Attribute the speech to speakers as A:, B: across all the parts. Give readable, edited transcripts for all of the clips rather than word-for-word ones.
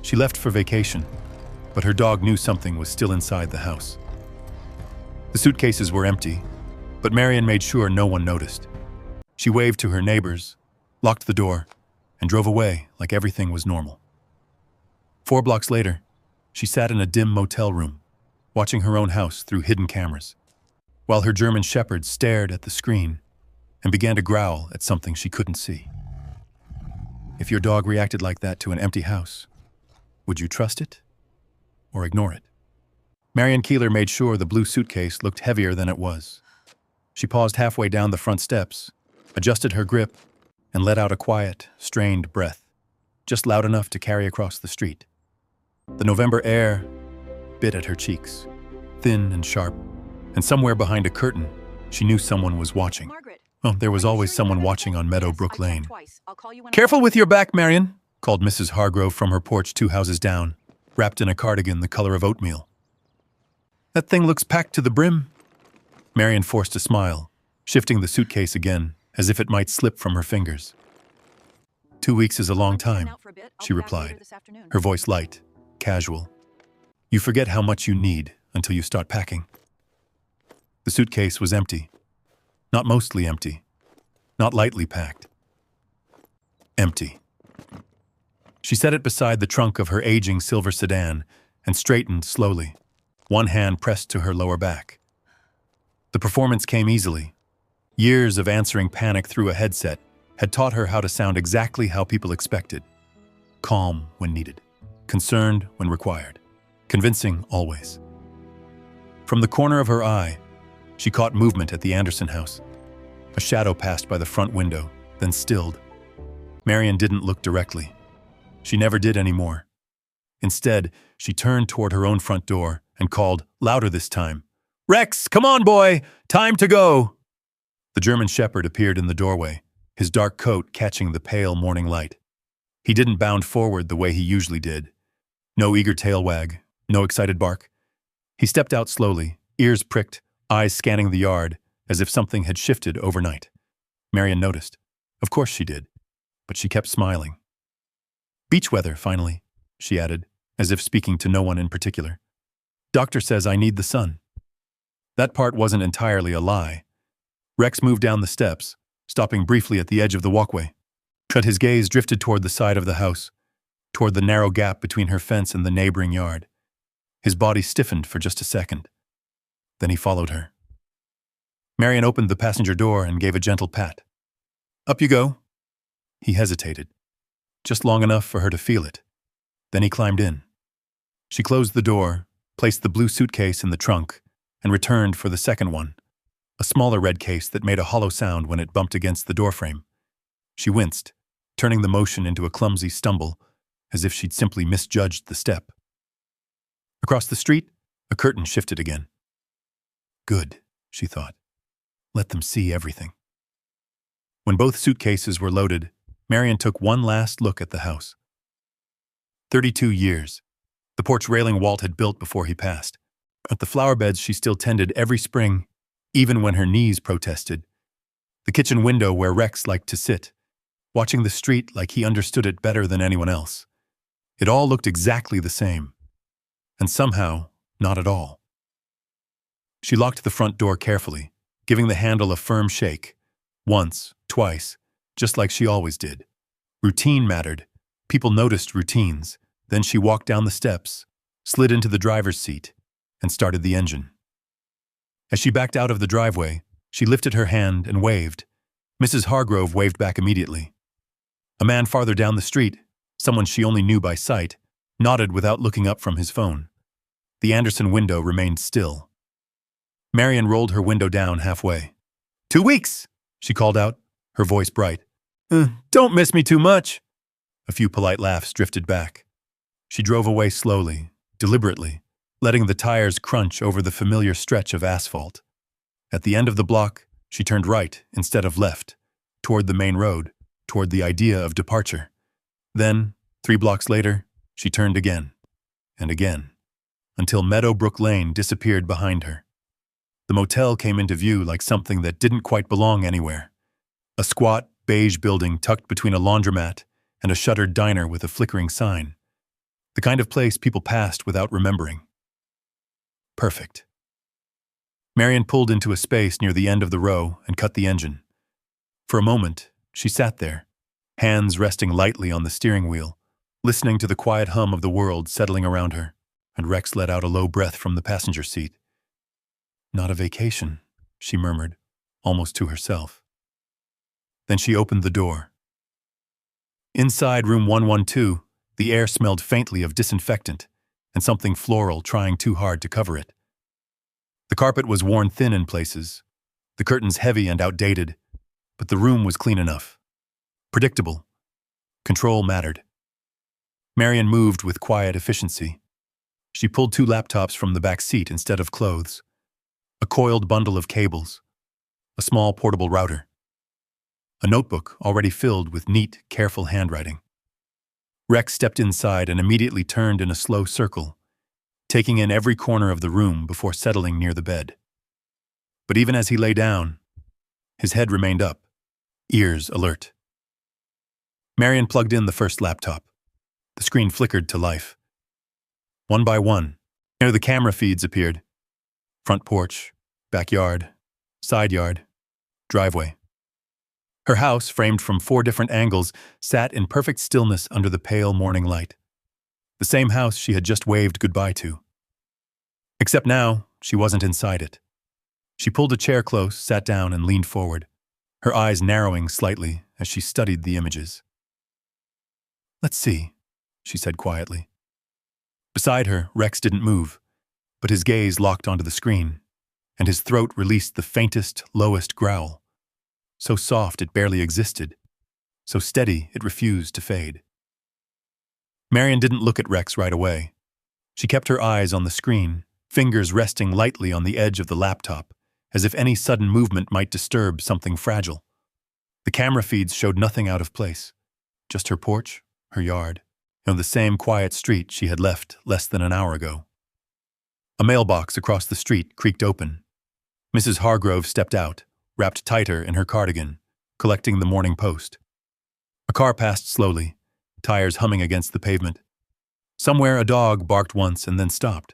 A: She left for vacation, but her dog knew something was still inside the house. The suitcases were empty, but Marian made sure no one noticed. She waved to her neighbors, locked the door, and drove away like everything was normal. 4 blocks later, she sat in a dim motel room, watching her own house through hidden cameras, while her German shepherd stared at the screen and began to growl at something she couldn't see. If your dog reacted like that to an empty house, would you trust it or ignore it? Marian Keeler made sure the blue suitcase looked heavier than it was. She paused halfway down the front steps, adjusted her grip, and let out a quiet, strained breath, just loud enough to carry across the street. The November air bit at her cheeks, thin and sharp, and somewhere behind a curtain, she knew someone was watching. Oh, there was always someone watching on Meadowbrook Lane. "Careful with your back, Marian," called Mrs. Hargrove from her porch 2 houses down, wrapped in a cardigan the color of oatmeal. "That thing looks packed to the brim." Marian forced a smile, shifting the suitcase again, as if it might slip from her fingers. 2 weeks is a long time, she replied, her voice light, casual. You forget how much you need until you start packing. The suitcase was empty. Not mostly empty. Not lightly packed. Empty. She set it beside the trunk of her aging silver sedan and straightened slowly, one hand pressed to her lower back. The performance came easily. Years of answering panic through a headset had taught her how to sound exactly how people expected. Calm when needed. Concerned when required. Convincing always. From the corner of her eye, she caught movement at the Anderson house. A shadow passed by the front window, then stilled. Marian didn't look directly. She never did anymore. Instead, she turned toward her own front door and called, louder this time, "Rex, come on, boy! Time to go!" The German shepherd appeared in the doorway, his dark coat catching the pale morning light. He didn't bound forward the way he usually did. No eager tail wag, no excited bark. He stepped out slowly, ears pricked, eyes scanning the yard, as if something had shifted overnight. Marian noticed. Of course she did, but she kept smiling. "Beach weather, finally," she added, as if speaking to no one in particular. "Doctor says I need the sun." That part wasn't entirely a lie. Rex moved down the steps, stopping briefly at the edge of the walkway. But his gaze drifted toward the side of the house, toward the narrow gap between her fence and the neighboring yard. His body stiffened for just a second. Then he followed her. Marian opened the passenger door and gave a gentle pat. "Up you go." He hesitated, just long enough for her to feel it. Then he climbed in. She closed the door, placed the blue suitcase in the trunk, and returned for the second one, a smaller red case that made a hollow sound when it bumped against the doorframe. She winced, turning the motion into a clumsy stumble, as if she'd simply misjudged the step. Across the street, a curtain shifted again. Good, she thought. Let them see everything. When both suitcases were loaded, Marian took one last look at the house. 32 years. The porch railing Walt had built before he passed. At the flower beds she still tended every spring, even when her knees protested. The kitchen window where Rex liked to sit, watching the street like he understood it better than anyone else. It all looked exactly the same. And somehow, not at all. She locked the front door carefully, giving the handle a firm shake. Once, twice, just like she always did. Routine mattered. People noticed routines. Then she walked down the steps, slid into the driver's seat, and started the engine. As she backed out of the driveway, she lifted her hand and waved. Mrs. Hargrove waved back immediately. A man farther down the street, someone she only knew by sight, nodded without looking up from his phone. The Anderson window remained still. Marian rolled her window down halfway. 2 weeks, she called out, her voice bright. Don't miss me too much. A few polite laughs drifted back. She drove away slowly, deliberately, letting the tires crunch over the familiar stretch of asphalt. At the end of the block, she turned right instead of left, toward the main road, toward the idea of departure. Then, 3 blocks later, she turned again, and again, until Meadowbrook Lane disappeared behind her. The motel came into view like something that didn't quite belong anywhere. A squat, beige building tucked between a laundromat and a shuttered diner with a flickering sign. The kind of place people passed without remembering. Perfect. Marian pulled into a space near the end of the row and cut the engine. For a moment, she sat there, hands resting lightly on the steering wheel, listening to the quiet hum of the world settling around her, and Rex let out a low breath from the passenger seat. Not a vacation, she murmured, almost to herself. Then she opened the door. Inside room 112, the air smelled faintly of disinfectant and something floral trying too hard to cover it. The carpet was worn thin in places, the curtains heavy and outdated, but the room was clean enough. Predictable. Control mattered. Marian moved with quiet efficiency. She pulled 2 laptops from the back seat instead of clothes, a coiled bundle of cables, a small portable router, a notebook already filled with neat, careful handwriting. Rex stepped inside and immediately turned in a slow circle, taking in every corner of the room before settling near the bed. But even as he lay down, his head remained up, ears alert. Marian plugged in the first laptop. The screen flickered to life. One by one, the camera feeds appeared. Front porch, backyard, side yard, driveway. Her house, framed from 4 different angles, sat in perfect stillness under the pale morning light. The same house she had just waved goodbye to. Except now, she wasn't inside it. She pulled a chair close, sat down, and leaned forward, her eyes narrowing slightly as she studied the images. "Let's see," she said quietly. Beside her, Rex didn't move, but his gaze locked onto the screen, and his throat released the faintest, lowest growl. So soft it barely existed, so steady it refused to fade. Marian didn't look at Rex right away. She kept her eyes on the screen, fingers resting lightly on the edge of the laptop, as if any sudden movement might disturb something fragile. The camera feeds showed nothing out of place, just her porch, her yard, and the same quiet street she had left less than an hour ago. A mailbox across the street creaked open. Mrs. Hargrove stepped out, wrapped tighter in her cardigan, collecting the Morning Post. A car passed slowly, tires humming against the pavement. Somewhere a dog barked once and then stopped.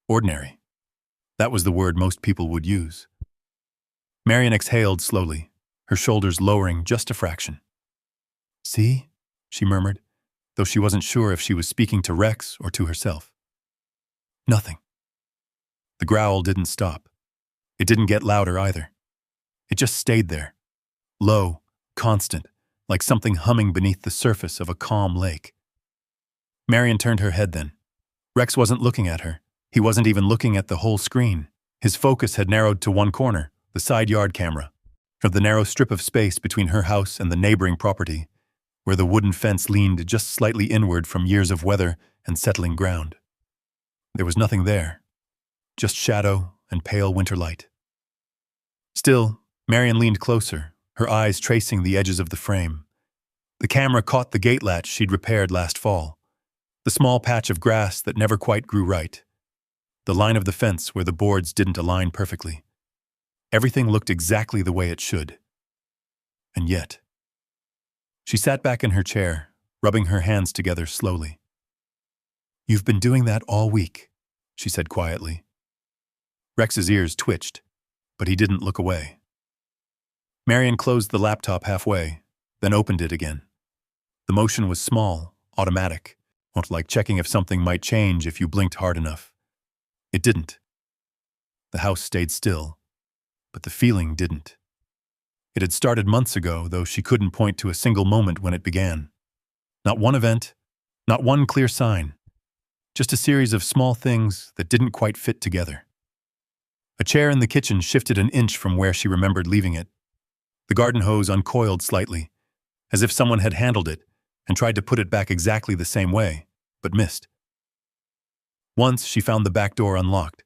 A: Ordinary. That was the word most people would use. Marian exhaled slowly, her shoulders lowering just a fraction. "See?" she murmured, though she wasn't sure if she was speaking to Rex or to herself. Nothing. The growl didn't stop. It didn't get louder either. It just stayed there, low, constant, like something humming beneath the surface of a calm lake. Marian turned her head then. Rex wasn't looking at her. He wasn't even looking at the whole screen. His focus had narrowed to one corner, the side yard camera, of the narrow strip of space between her house and the neighboring property, where the wooden fence leaned just slightly inward from years of weather and settling ground. There was nothing there, just shadow and pale winter light. Still, Marian leaned closer, her eyes tracing the edges of the frame. The camera caught the gate latch she'd repaired last fall, the small patch of grass that never quite grew right, the line of the fence where the boards didn't align perfectly. Everything looked exactly the way it should. And yet... She sat back in her chair, rubbing her hands together slowly. "You've been doing that all week," she said quietly. Rex's ears twitched, but he didn't look away. Marian closed the laptop halfway, then opened it again. The motion was small, automatic, like checking if something might change if you blinked hard enough. It didn't. The house stayed still, but the feeling didn't. It had started months ago, though she couldn't point to a single moment when it began. Not one event, not one clear sign, just a series of small things that didn't quite fit together. A chair in the kitchen shifted an inch from where she remembered leaving it. The garden hose uncoiled slightly, as if someone had handled it and tried to put it back exactly the same way, but missed. Once she found the back door unlocked.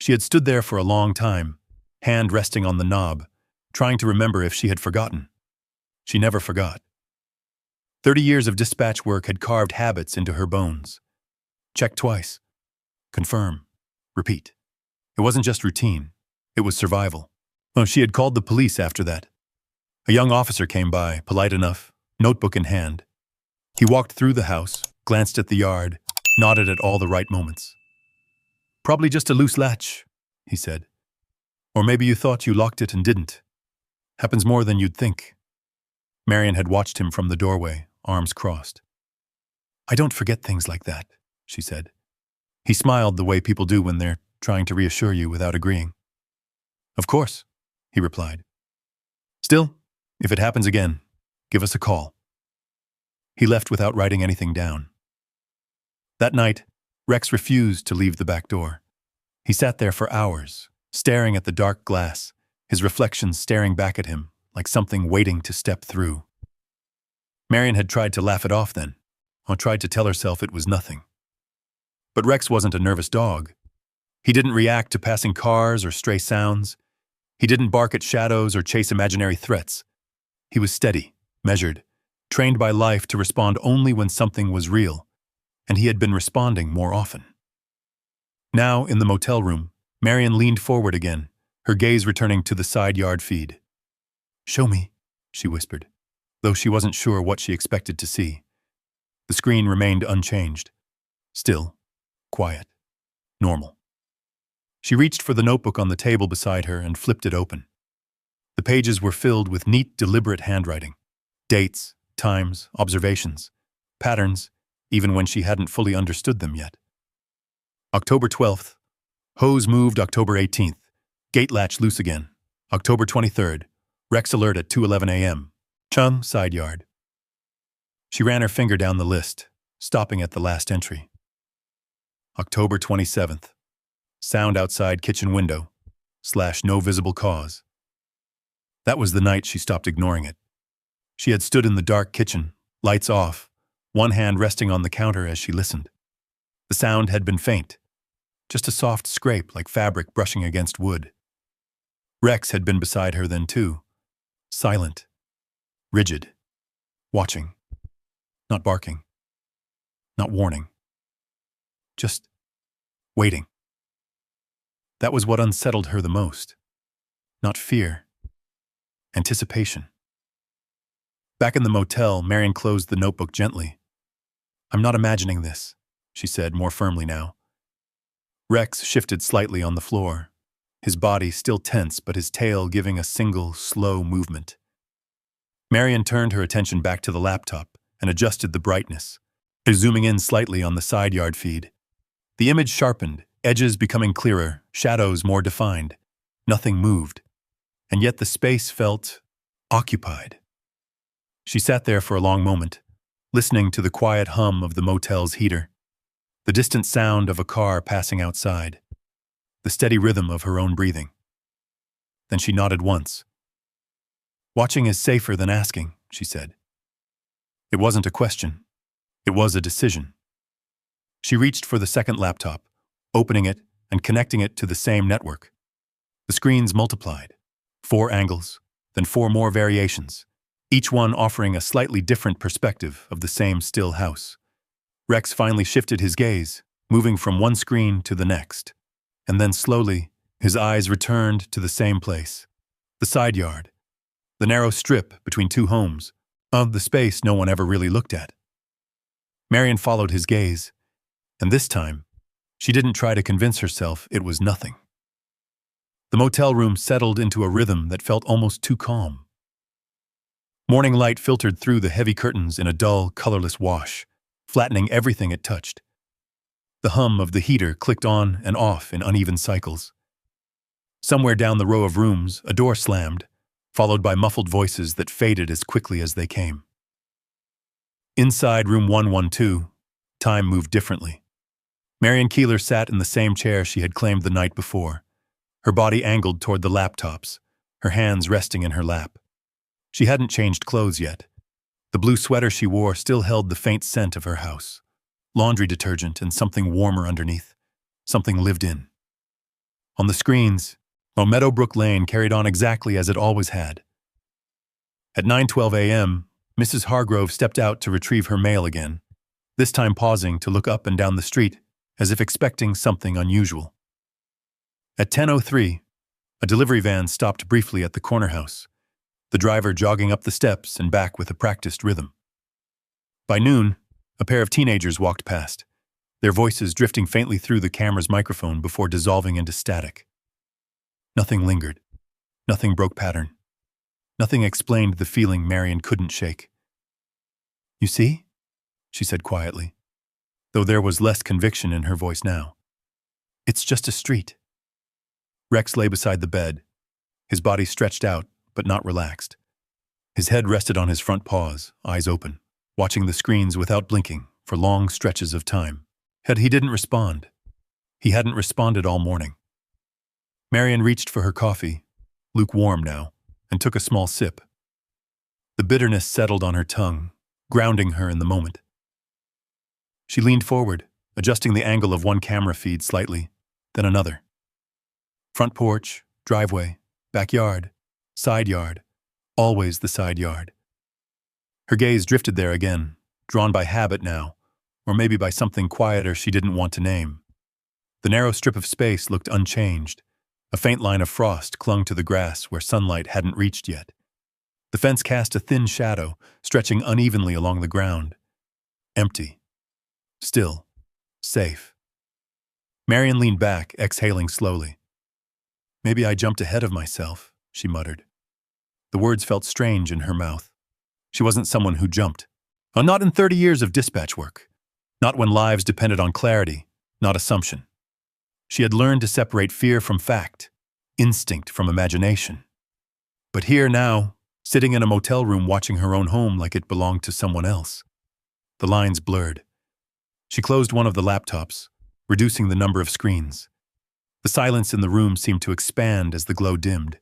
A: She had stood there for a long time, hand resting on the knob, trying to remember if she had forgotten. She never forgot. 30 years of dispatch work had carved habits into her bones. Check twice. Confirm. Repeat. It wasn't just routine. It was survival. Oh, she had called the police after that. A young officer came by, polite enough, notebook in hand. He walked through the house, glanced at the yard, nodded at all the right moments. "Probably just a loose latch," he said. "Or maybe you thought you locked it and didn't. Happens more than you'd think." Marian had watched him from the doorway, arms crossed. "I don't forget things like that," she said. He smiled the way people do when they're trying to reassure you without agreeing. "Of course," he replied. "Still, if it happens again, give us a call." He left without writing anything down. That night, Rex refused to leave the back door. He sat there for hours, staring at the dark glass, his reflection staring back at him like something waiting to step through. Marian had tried to laugh it off then, or tried to tell herself it was nothing. But Rex wasn't a nervous dog. He didn't react to passing cars or stray sounds. He didn't bark at shadows or chase imaginary threats. He was steady, measured, trained by life to respond only when something was real, and he had been responding more often. Now, in the motel room, Marian leaned forward again, her gaze returning to the side yard feed. "Show me," she whispered, though she wasn't sure what she expected to see. The screen remained unchanged. Still, quiet, normal. She reached for the notebook on the table beside her and flipped it open. The pages were filled with neat, deliberate handwriting. Dates, times, observations, patterns, even when she hadn't fully understood them yet. October 12th. Hose moved October 18th. Gate latch loose again. October 23rd. Rex alert at 2:11 a.m. Chung, side yard. She ran her finger down the list, stopping at the last entry. October 27th. Sound outside kitchen window, / no visible cause. That was the night she stopped ignoring it. She had stood in the dark kitchen, lights off, one hand resting on the counter as she listened. The sound had been faint, just a soft scrape like fabric brushing against wood. Rex had been beside her then too, silent, rigid, watching, not barking, not warning, just waiting. That was what unsettled her the most. Not fear, anticipation. Back in the motel, Marian closed the notebook gently. "I'm not imagining this," she said more firmly now. Rex shifted slightly on the floor, his body still tense but his tail giving a single, slow movement. Marian turned her attention back to the laptop and adjusted the brightness, zooming in slightly on the side yard feed. The image sharpened, edges becoming clearer, shadows more defined. Nothing moved, and yet the space felt occupied. She sat there for a long moment, listening to the quiet hum of the motel's heater, the distant sound of a car passing outside, the steady rhythm of her own breathing. Then she nodded once. "Watching is safer than asking," she said. It wasn't a question. It was a decision. She reached for the second laptop, opening it and connecting it to the same network. The screens multiplied. 4 angles, then 4 more variations, each one offering a slightly different perspective of the same still house. Rex finally shifted his gaze, moving from one screen to the next, and then slowly, his eyes returned to the same place, the side yard, the narrow strip between 2 homes, of the space no one ever really looked at. Marian followed his gaze, and this time, she didn't try to convince herself it was nothing. The motel room settled into a rhythm that felt almost too calm. Morning light filtered through the heavy curtains in a dull, colorless wash, flattening everything it touched. The hum of the heater clicked on and off in uneven cycles. Somewhere down the row of rooms, a door slammed, followed by muffled voices that faded as quickly as they came. Inside room 112, time moved differently. Marian Keeler sat in the same chair she had claimed the night before, her body angled toward the laptops, her hands resting in her lap. She hadn't changed clothes yet. The blue sweater she wore still held the faint scent of her house, laundry detergent and something warmer underneath, something lived in. On the screens, Meadowbrook Lane carried on exactly as it always had. At 9:12 a.m., Mrs. Hargrove stepped out to retrieve her mail again, this time pausing to look up and down the street as if expecting something unusual. At 10:03, a delivery van stopped briefly at the corner house, the driver jogging up the steps and back with a practiced rhythm. By noon, a pair of teenagers walked past, their voices drifting faintly through the camera's microphone before dissolving into static. Nothing lingered. Nothing broke pattern. Nothing explained the feeling Marian couldn't shake. "You see?" she said quietly, though there was less conviction in her voice now. "It's just a street." Rex lay beside the bed, his body stretched out but not relaxed. His head rested on his front paws, eyes open, watching the screens without blinking for long stretches of time. He didn't respond. He hadn't responded all morning. Marian reached for her coffee, lukewarm now, and took a small sip. The bitterness settled on her tongue, grounding her in the moment. She leaned forward, adjusting the angle of one camera feed slightly, then another. Front porch, driveway, backyard, side yard, always the side yard. Her gaze drifted there again, drawn by habit now, or maybe by something quieter she didn't want to name. The narrow strip of space looked unchanged. A faint line of frost clung to the grass where sunlight hadn't reached yet. The fence cast a thin shadow, stretching unevenly along the ground. Empty. Still. Safe. Marian leaned back, exhaling slowly. "Maybe I jumped ahead of myself," she muttered. The words felt strange in her mouth. She wasn't someone who jumped. Not in 30 years of dispatch work. Not when lives depended on clarity, not assumption. She had learned to separate fear from fact, instinct from imagination. But here now, sitting in a motel room watching her own home like it belonged to someone else. The lines blurred. She closed one of the laptops, reducing the number of screens. The silence in the room seemed to expand as the glow dimmed.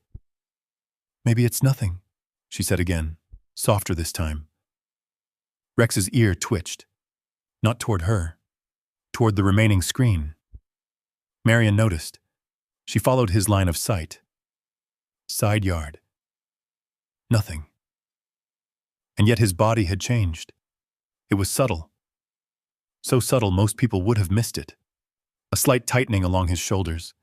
A: "Maybe it's nothing," she said again, softer this time. Rex's ear twitched. Not toward her, toward the remaining screen. Marian noticed. She followed his line of sight. Side yard. Nothing. And yet his body had changed. It was subtle. So subtle most people would have missed it. A slight tightening along his shoulders.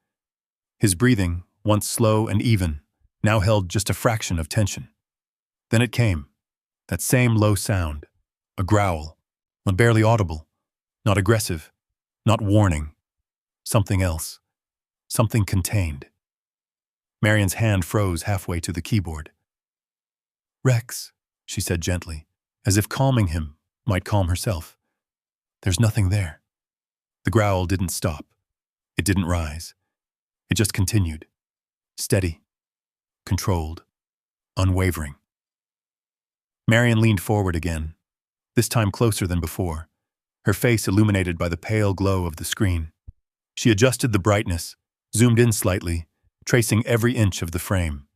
A: His breathing, once slow and even, now held just a fraction of tension. Then it came. That same low sound. A growl. Barely audible. Not aggressive. Not warning. Something else. Something contained. Marian's hand froze halfway to the keyboard. "Rex," she said gently, as if calming him might calm herself. "There's nothing there." The growl didn't stop. It didn't rise. It just continued. Steady. Controlled. Unwavering. Marian leaned forward again, this time closer than before, her face illuminated by the pale glow of the screen. She adjusted the brightness, zoomed in slightly, tracing every inch of the frame.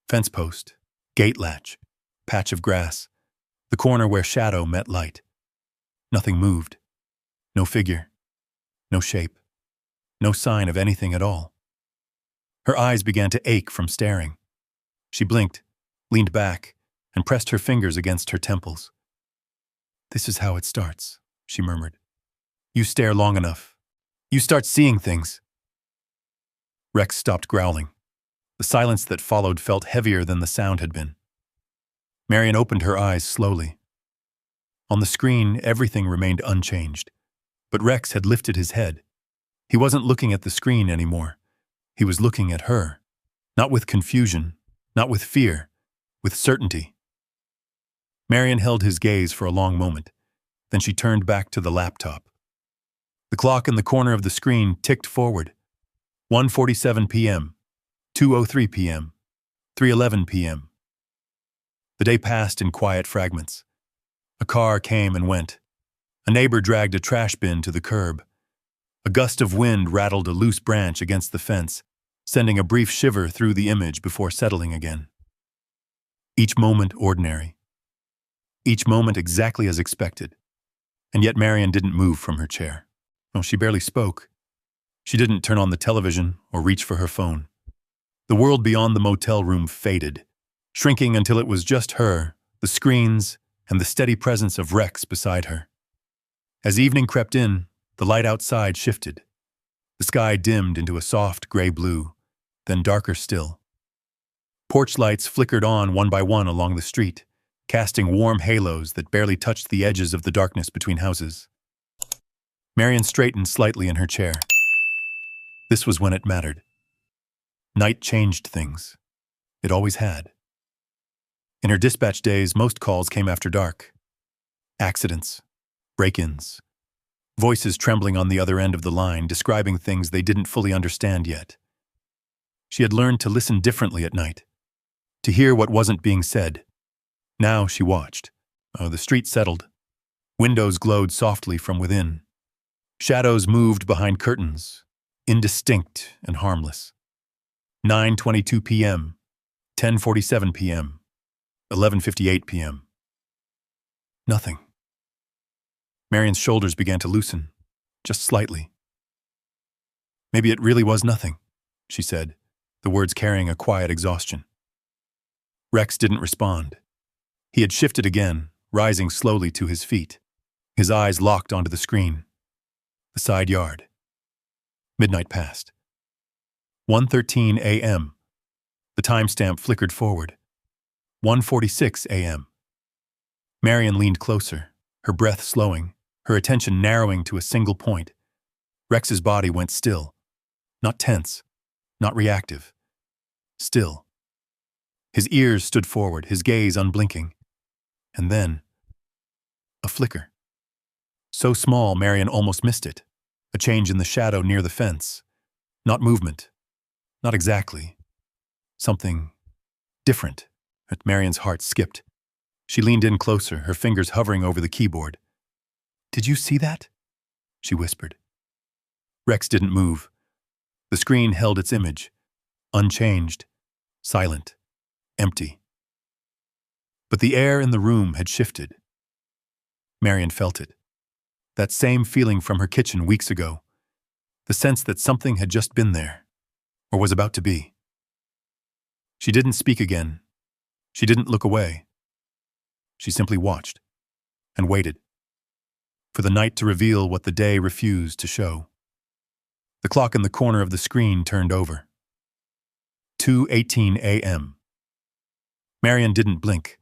A: Fence post, gate latch, patch of grass, the corner where shadow met light. Nothing moved. No figure. No shape. No sign of anything at all. Her eyes began to ache from staring. She blinked, leaned back, and pressed her fingers against her temples. "This is how it starts," she murmured. "You stare long enough. You start seeing things." Rex stopped growling. The silence that followed felt heavier than the sound had been. Marian opened her eyes slowly. On the screen, everything remained unchanged, but Rex had lifted his head. He wasn't looking at the screen anymore. He was looking at her, not with confusion, not with fear, with certainty. Marian held his gaze for a long moment, then she turned back to the laptop. The clock in the corner of the screen ticked forward. 1:47 p.m., 2:03 p.m., 3:11 p.m. The day passed in quiet fragments. A car came and went. A neighbor dragged a trash bin to the curb. A gust of wind rattled a loose branch against the fence, sending a brief shiver through the image before settling again. Each moment ordinary. Each moment exactly as expected. And yet Marian didn't move from her chair. Oh, she barely spoke. She didn't turn on the television or reach for her phone. The world beyond the motel room faded, shrinking until it was just her, the screens, and the steady presence of Rex beside her. As evening crept in, the light outside shifted. The sky dimmed into a soft gray blue, then darker still. Porch lights flickered on one by one along the street, casting warm halos that barely touched the edges of the darkness between houses. Marian straightened slightly in her chair. This was when it mattered. Night changed things. It always had. In her dispatch days, most calls came after dark. Accidents, break-ins, voices trembling on the other end of the line describing things they didn't fully understand yet. She had learned to listen differently at night, to hear what wasn't being said. Now she watched. The street settled. Windows glowed softly from within. Shadows moved behind curtains, indistinct and harmless. 9:22 p.m., 10:47 p.m., 11:58 p.m. Nothing. Marian's shoulders began to loosen, just slightly. Maybe it really was nothing, she said, the words carrying a quiet exhaustion. Rex didn't respond. He had shifted again, rising slowly to his feet. His eyes locked onto the screen. The side yard. Midnight passed. 1:13 a.m. The timestamp flickered forward. 1:46 a.m. Marian leaned closer, her breath slowing, her attention narrowing to a single point. Rex's body went still. Not tense, not reactive. Still. His ears stood forward, his gaze unblinking. And then, a flicker. So small, Marian almost missed it. A change in the shadow near the fence. Not movement. Not exactly. Something different. Marian's heart skipped. She leaned in closer, her fingers hovering over the keyboard. "Did you see that?" she whispered. Rex didn't move. The screen held its image, unchanged, silent, empty. But the air in the room had shifted. Marian felt it. That same feeling from her kitchen weeks ago. The sense that something had just been there, or was about to be. She didn't speak again. She didn't look away. She simply watched and waited for the night to reveal what the day refused to show. The clock in the corner of the screen turned over. 2:18 a.m. Marian didn't blink.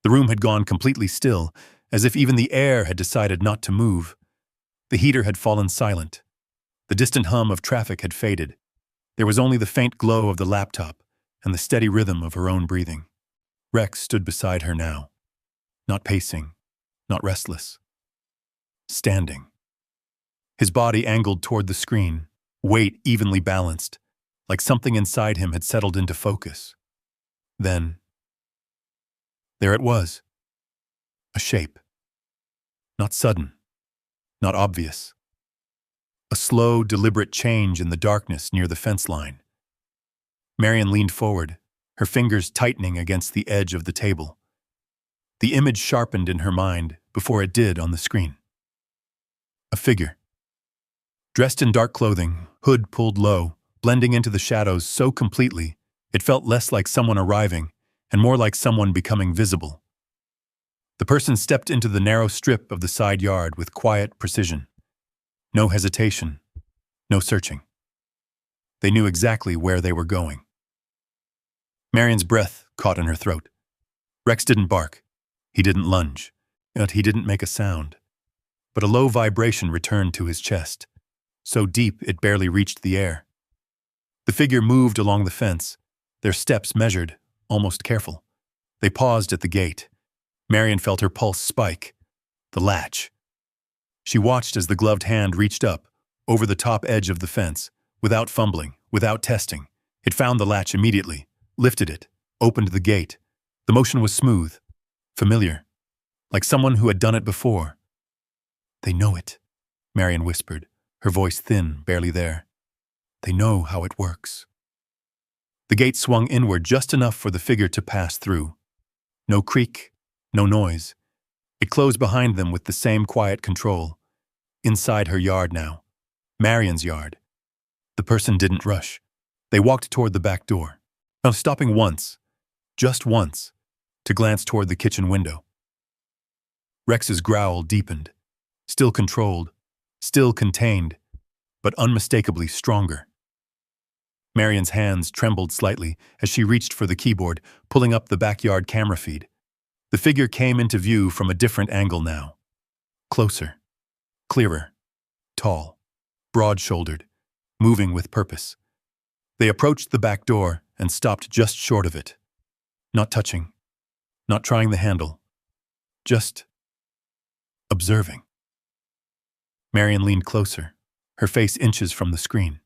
A: The room had gone completely still, as if even the air had decided not to move. The heater had fallen silent. The distant hum of traffic had faded. There was only the faint glow of the laptop and the steady rhythm of her own breathing. Rex stood beside her now. Not pacing, not restless. Standing. His body angled toward the screen, weight evenly balanced, like something inside him had settled into focus. Then, there it was. A shape. Not sudden, not obvious. A slow, deliberate change in the darkness near the fence line. Marian leaned forward, her fingers tightening against the edge of the table. The image sharpened in her mind before it did on the screen. A figure. Dressed in dark clothing, hood pulled low, blending into the shadows so completely, it felt less like someone arriving and more like someone becoming visible. The person stepped into the narrow strip of the side yard with quiet precision. No hesitation, no searching. They knew exactly where they were going. Marian's breath caught in her throat. Rex didn't bark. He didn't lunge. Yet he didn't make a sound. But a low vibration returned to his chest, so deep it barely reached the air. The figure moved along the fence, their steps measured, almost careful. They paused at the gate. Marian felt her pulse spike. The latch. She watched as the gloved hand reached up, over the top edge of the fence, without fumbling, without testing. It found the latch immediately, lifted it, opened the gate. The motion was smooth, familiar, like someone who had done it before. "They know it," Marian whispered, her voice thin, barely there. "They know how it works." The gate swung inward just enough for the figure to pass through. No creak, no noise. It closed behind them with the same quiet control. Inside her yard now. Marian's yard. The person didn't rush. They walked toward the back door, stopping once, just once, to glance toward the kitchen window. Rex's growl deepened, still controlled, still contained, but unmistakably stronger. Marian's hands trembled slightly as she reached for the keyboard, pulling up the backyard camera feed. The figure came into view from a different angle now. Closer. Clearer. tall, broad-shouldered, moving with purpose. They approached the back door and stopped just short of it. Not touching, not trying the handle, just observing. Marian leaned closer, her face inches from the screen.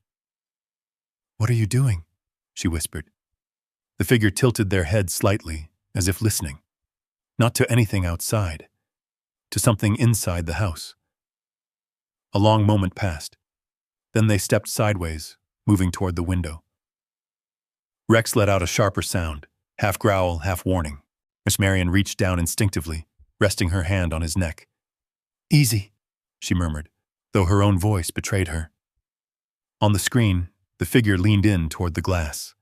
A: "What are you doing?" she whispered. The figure tilted their head slightly, as if listening. Not to anything outside, to something inside the house. A long moment passed. Then they stepped sideways, moving toward the window. Rex let out a sharper sound, half growl, half warning. Miss Marian reached down instinctively, resting her hand on his neck. "Easy," she murmured, though her own voice betrayed her. On the screen, the figure leaned in toward the glass.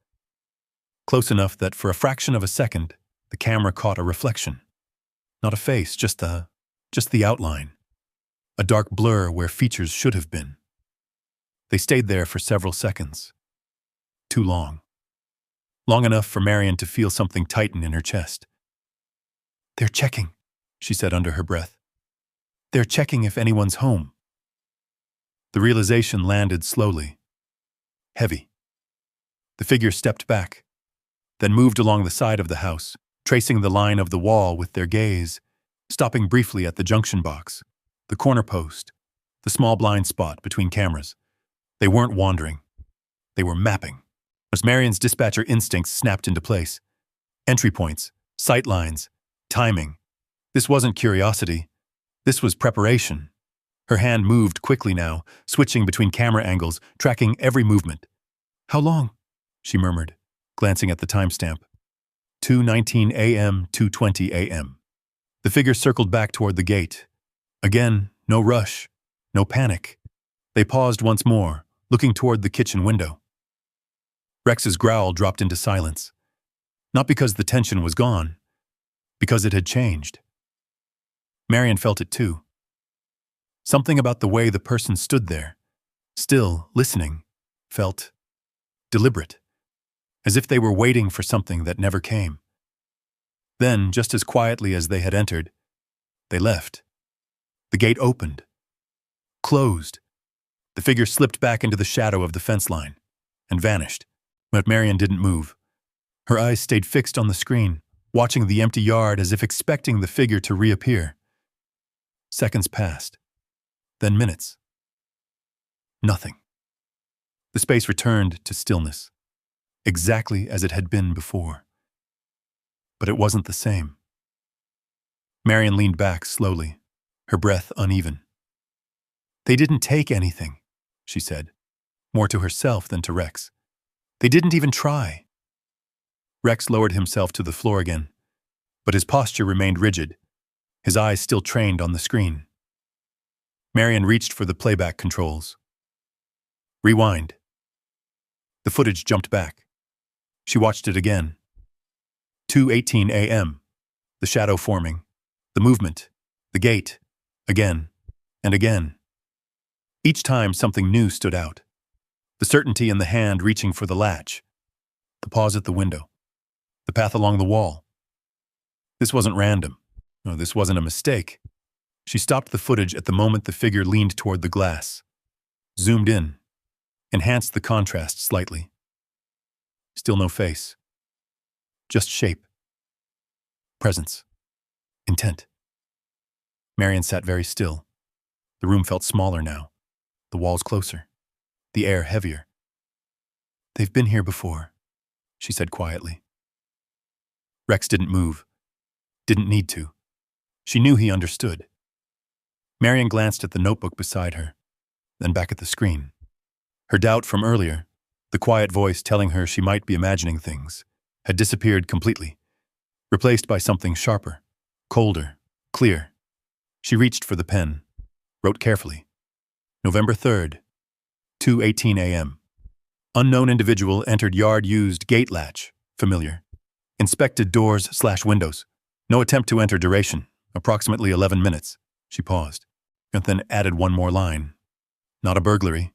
A: Close enough that for a fraction of a second, the camera caught a reflection. Not a face, just the outline. A dark blur where features should have been. They stayed there for several seconds. Too long. Long enough for Marian to feel something tighten in her chest. "They're checking," she said under her breath. "They're checking if anyone's home." The realization landed slowly. Heavy. The figure stepped back, then moved along the side of the house, tracing the line of the wall with their gaze, stopping briefly at the junction box, the corner post, the small blind spot between cameras. They weren't wandering. They were mapping. As Marian's dispatcher instincts snapped into place. Entry points, sight lines, timing. This wasn't curiosity. This was preparation. Her hand moved quickly now, switching between camera angles, tracking every movement. "How long?" she murmured, glancing at the timestamp. 2:19 a.m., 2:20 a.m. The figure circled back toward the gate. Again, no rush, no panic. They paused once more, looking toward the kitchen window. Rex's growl dropped into silence. Not because the tension was gone, because it had changed. Marian felt it too. Something about the way the person stood there, still listening, felt deliberate, as if they were waiting for something that never came. Then, just as quietly as they had entered, they left. The gate opened, closed. The figure slipped back into the shadow of the fence line and vanished, but Marian didn't move. Her eyes stayed fixed on the screen, watching the empty yard as if expecting the figure to reappear. Seconds passed, then minutes. Nothing. The space returned to stillness, exactly as it had been before. But it wasn't the same. Marian leaned back slowly, her breath uneven. "They didn't take anything," she said, more to herself than to Rex. "They didn't even try." Rex lowered himself to the floor again, but his posture remained rigid, his eyes still trained on the screen. Marian reached for the playback controls. Rewind. The footage jumped back. She watched it again. 2:18 a.m., the shadow forming, the movement, the gate, again and again. Each time something new stood out. The certainty in the hand reaching for the latch, the pause at the window, the path along the wall. This wasn't random. No, this wasn't a mistake. She stopped the footage at the moment the figure leaned toward the glass, zoomed in, enhanced the contrast slightly. Still no face. Just shape. Presence. Intent. Marian sat very still. The room felt smaller now, the walls closer, the air heavier. "They've been here before," she said quietly. Rex didn't move. Didn't need to. She knew he understood. Marian glanced at the notebook beside her, then back at the screen. Her doubt from earlier, the quiet voice telling her she might be imagining things, had disappeared completely, replaced by something sharper, colder, clear. She reached for the pen, wrote carefully. November 3rd, 2:18 a.m. Unknown individual entered yard used gate latch, familiar. Inspected doors/windows. No attempt to enter duration, approximately 11 minutes. She paused, and then added one more line. Not a burglary.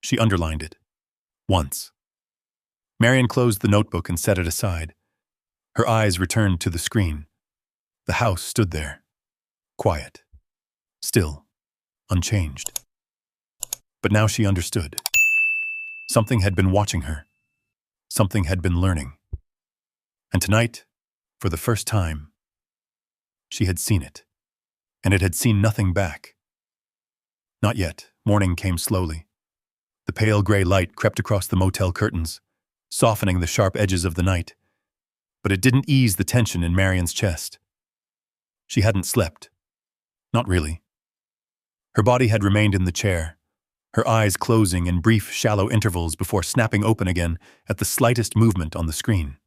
A: She underlined it. Once. Marian closed the notebook and set it aside. Her eyes returned to the screen. The house stood there. Quiet. Still. Unchanged. But now she understood. Something had been watching her. Something had been learning. And tonight, for the first time, she had seen it. And it had seen nothing back. Not yet. Morning came slowly. The pale gray light crept across the motel curtains, softening the sharp edges of the night. But it didn't ease the tension in Marian's chest. She hadn't slept. Not really. Her body had remained in the chair, her eyes closing in brief, shallow intervals before snapping open again at the slightest movement on the screen.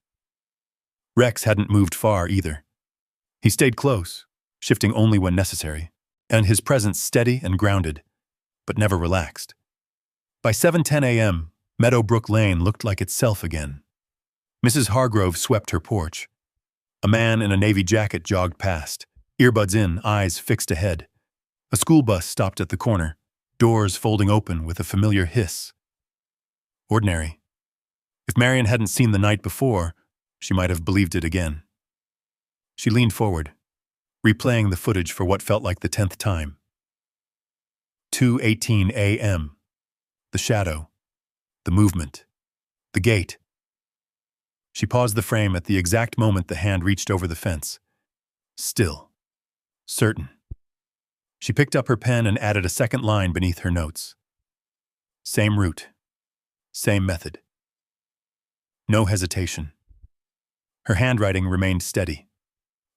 A: Rex hadn't moved far either. He stayed close, shifting only when necessary, and his presence steady and grounded, but never relaxed. By 7:10 a.m., Meadowbrook Lane looked like itself again. Mrs. Hargrove swept her porch. A man in a navy jacket jogged past, earbuds in, eyes fixed ahead. A school bus stopped at the corner, doors folding open with a familiar hiss. Ordinary. If Marian hadn't seen the night before, she might have believed it again. She leaned forward, replaying the footage for what felt like the 10th time. 2:18 a.m. The shadow. The movement. The gate. She paused the frame at the exact moment the hand reached over the fence. Still. Certain. She picked up her pen and added a second line beneath her notes. Same route. Same method. No hesitation. Her handwriting remained steady.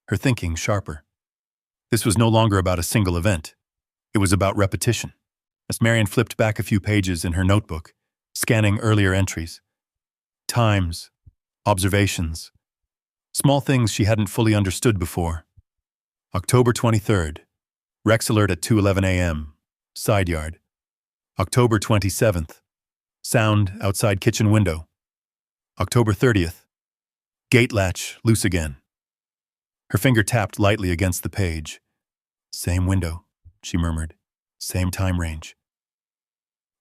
A: Her thinking sharper. This was no longer about a single event. It was about repetition. As Marian flipped back a few pages in her notebook, scanning earlier entries. Times. Observations. Small things she hadn't fully understood before. October 23rd. Rex alert at 2:11 a.m. Side yard. October 27th. Sound outside kitchen window. October 30th. Gate latch loose again. Her finger tapped lightly against the page. Same window, she murmured. Same time range.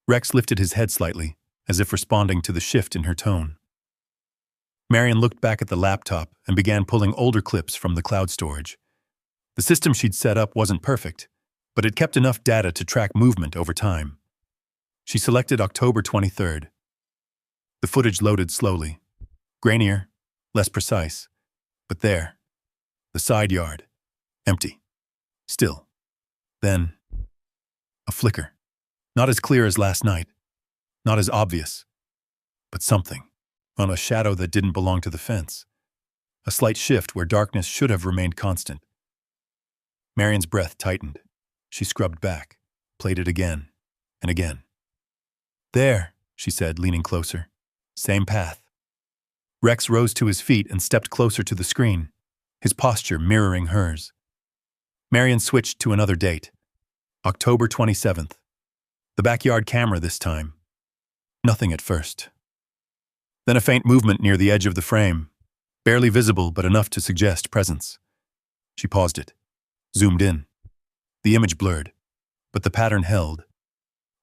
A: Rex lifted his head slightly, as if responding to the shift in her tone. Marian looked back at the laptop and began pulling older clips from the cloud storage. The system she'd set up wasn't perfect, but it kept enough data to track movement over time. She selected October 23rd. The footage loaded slowly. Grainier, less precise. But there. The side yard. Empty. Still. Then, a flicker. Not as clear as last night. Not as obvious. But something. On a shadow that didn't belong to the fence. A slight shift where darkness should have remained constant. Marian's breath tightened. She scrubbed back, played it again, and again. There, she said, leaning closer. Same path. Rex rose to his feet and stepped closer to the screen, his posture mirroring hers. Marian switched to another date. October 27th. The backyard camera this time. Nothing at first. Then a faint movement near the edge of the frame, barely visible but enough to suggest presence. She paused it, zoomed in. The image blurred, but the pattern held.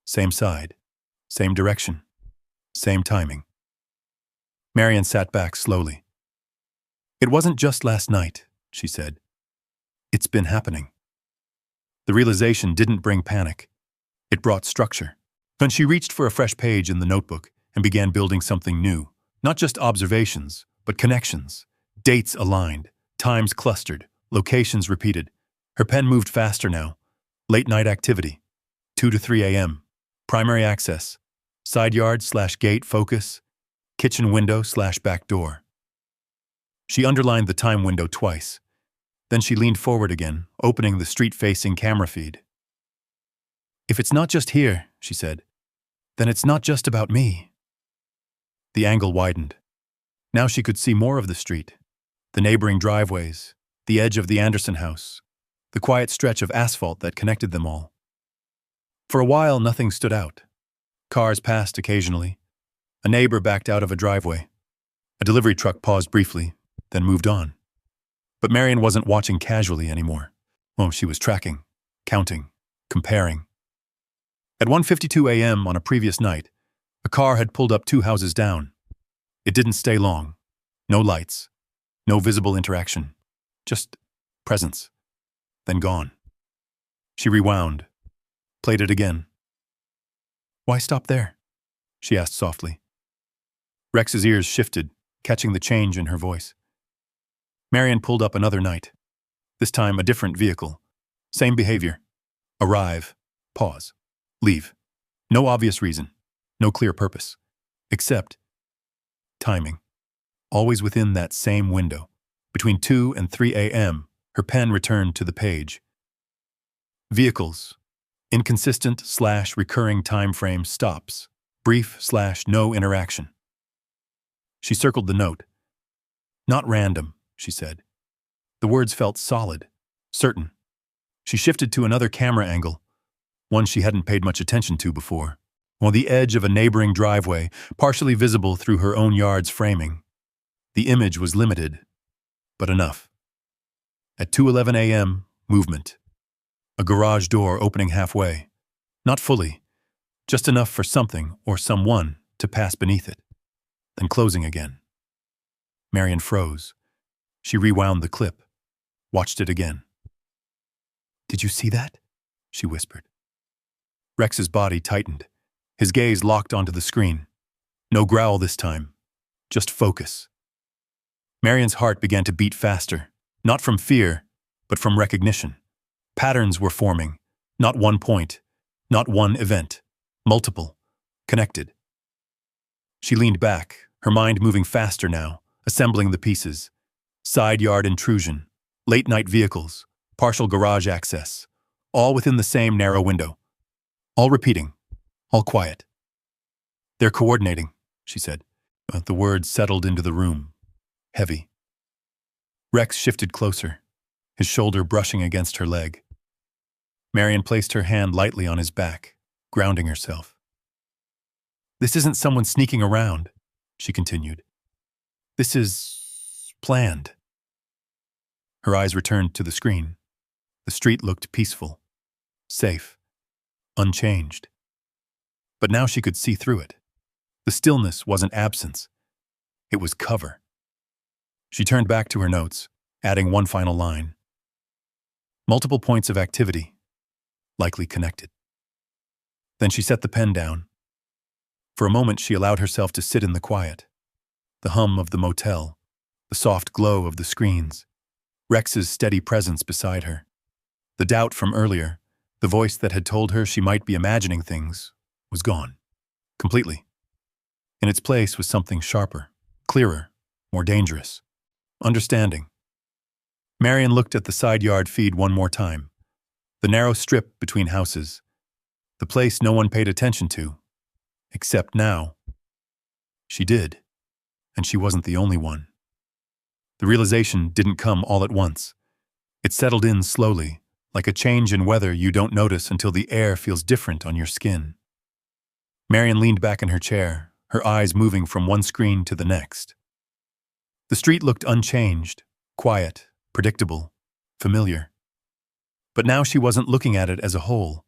A: Same side, same direction, same timing. Marian sat back slowly. It wasn't just last night, she said. It's been happening. The realization didn't bring panic. It brought structure. When she reached for a fresh page in the notebook and began building something new, not just observations, but connections, dates aligned, times clustered, locations repeated. Her pen moved faster now. Late night activity, 2 to 3 a.m., primary access, side yard/gate focus, kitchen window/back door. She underlined the time window twice. Then she leaned forward again, opening the street-facing camera feed. If it's not just here, she said, then it's not just about me. The angle widened. Now she could see more of the street, the neighboring driveways, the edge of the Anderson house, the quiet stretch of asphalt that connected them all. For a while, nothing stood out. Cars passed occasionally. A neighbor backed out of a driveway. A delivery truck paused briefly, then moved on. But Marian wasn't watching casually anymore. Oh, she was tracking, counting, comparing. At 1:52 a.m. on a previous night, a car had pulled up 2 houses down. It didn't stay long. No lights. No visible interaction. Just presence. Then gone. She rewound. Played it again. Why stop there? She asked softly. Rex's ears shifted, catching the change in her voice. Marian pulled up another night. This time a different vehicle. Same behavior. Arrive. Pause. Leave. No obvious reason. No clear purpose. Except timing. Always within that same window. Between 2 and 3 a.m., her pen returned to the page. Vehicles. Inconsistent/recurring time frame stops. Brief/no interaction. She circled the note. Not random, she said. The words felt solid, certain. She shifted to another camera angle, one she hadn't paid much attention to before, on the edge of a neighboring driveway, partially visible through her own yard's framing. The image was limited, but enough. At 2:11 a.m., movement. A garage door opening halfway. Not fully, just enough for something or someone to pass beneath it, then closing again. Marian froze. She rewound the clip, watched it again. Did you see that? She whispered. Rex's body tightened, his gaze locked onto the screen. No growl this time, just focus. Marian's heart began to beat faster, not from fear, but from recognition. Patterns were forming, not one point, not one event, multiple, connected. She leaned back, her mind moving faster now, assembling the pieces. Side yard intrusion, late-night vehicles, partial garage access, all within the same narrow window. All repeating, all quiet. They're coordinating, she said. The words settled into the room, heavy. Rex shifted closer, his shoulder brushing against her leg. Marian placed her hand lightly on his back, grounding herself. This isn't someone sneaking around, she continued. This is planned. Her eyes returned to the screen. The street looked peaceful, safe, unchanged. But now she could see through it. The stillness wasn't absence. It was cover. She turned back to her notes, adding one final line. Multiple points of activity, likely connected. Then she set the pen down. For a moment she allowed herself to sit in the quiet. The hum of the motel, the soft glow of the screens, Rex's steady presence beside her. The doubt from earlier, the voice that had told her she might be imagining things, was gone. Completely. In its place was something sharper, clearer, more dangerous. Understanding. Marian looked at the side yard feed one more time. The narrow strip between houses. The place no one paid attention to. Except now. She did. And she wasn't the only one. The realization didn't come all at once. It settled in slowly, like a change in weather you don't notice until the air feels different on your skin. Marian leaned back in her chair, her eyes moving from one screen to the next. The street looked unchanged, quiet, predictable, familiar. But now she wasn't looking at it as a whole.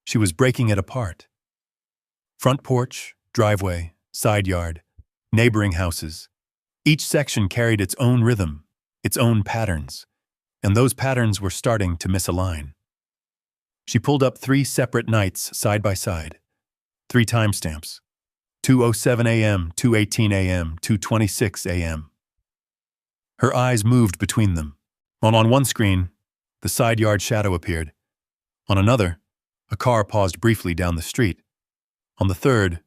A: She was breaking it apart. Front porch, driveway, side yard, neighboring houses. Each section carried its own rhythm, its own patterns, and those patterns were starting to misalign. She pulled up 3 separate nights side by side, 3 timestamps, 2:07 a.m., 2:18 a.m., 2:26 a.m. Her eyes moved between them. On one screen, the side yard shadow appeared. On another, a car paused briefly down the street. On the third,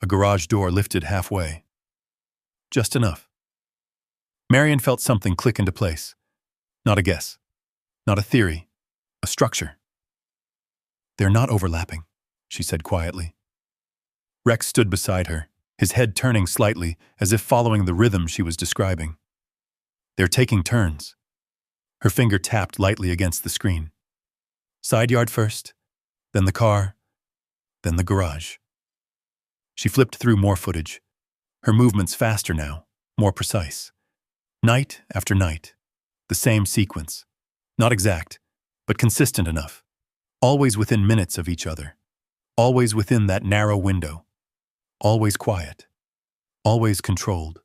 A: a garage door lifted halfway. Just enough. Marian felt something click into place. Not a guess. Not a theory. A structure. They're not overlapping, she said quietly. Rex stood beside her, his head turning slightly as if following the rhythm she was describing. They're taking turns. Her finger tapped lightly against the screen. Side yard first, then the car, then the garage. She flipped through more footage. Her movements faster now, more precise. Night after night, the same sequence. Not exact, but consistent enough. Always within minutes of each other. Always within that narrow window. Always quiet. Always controlled.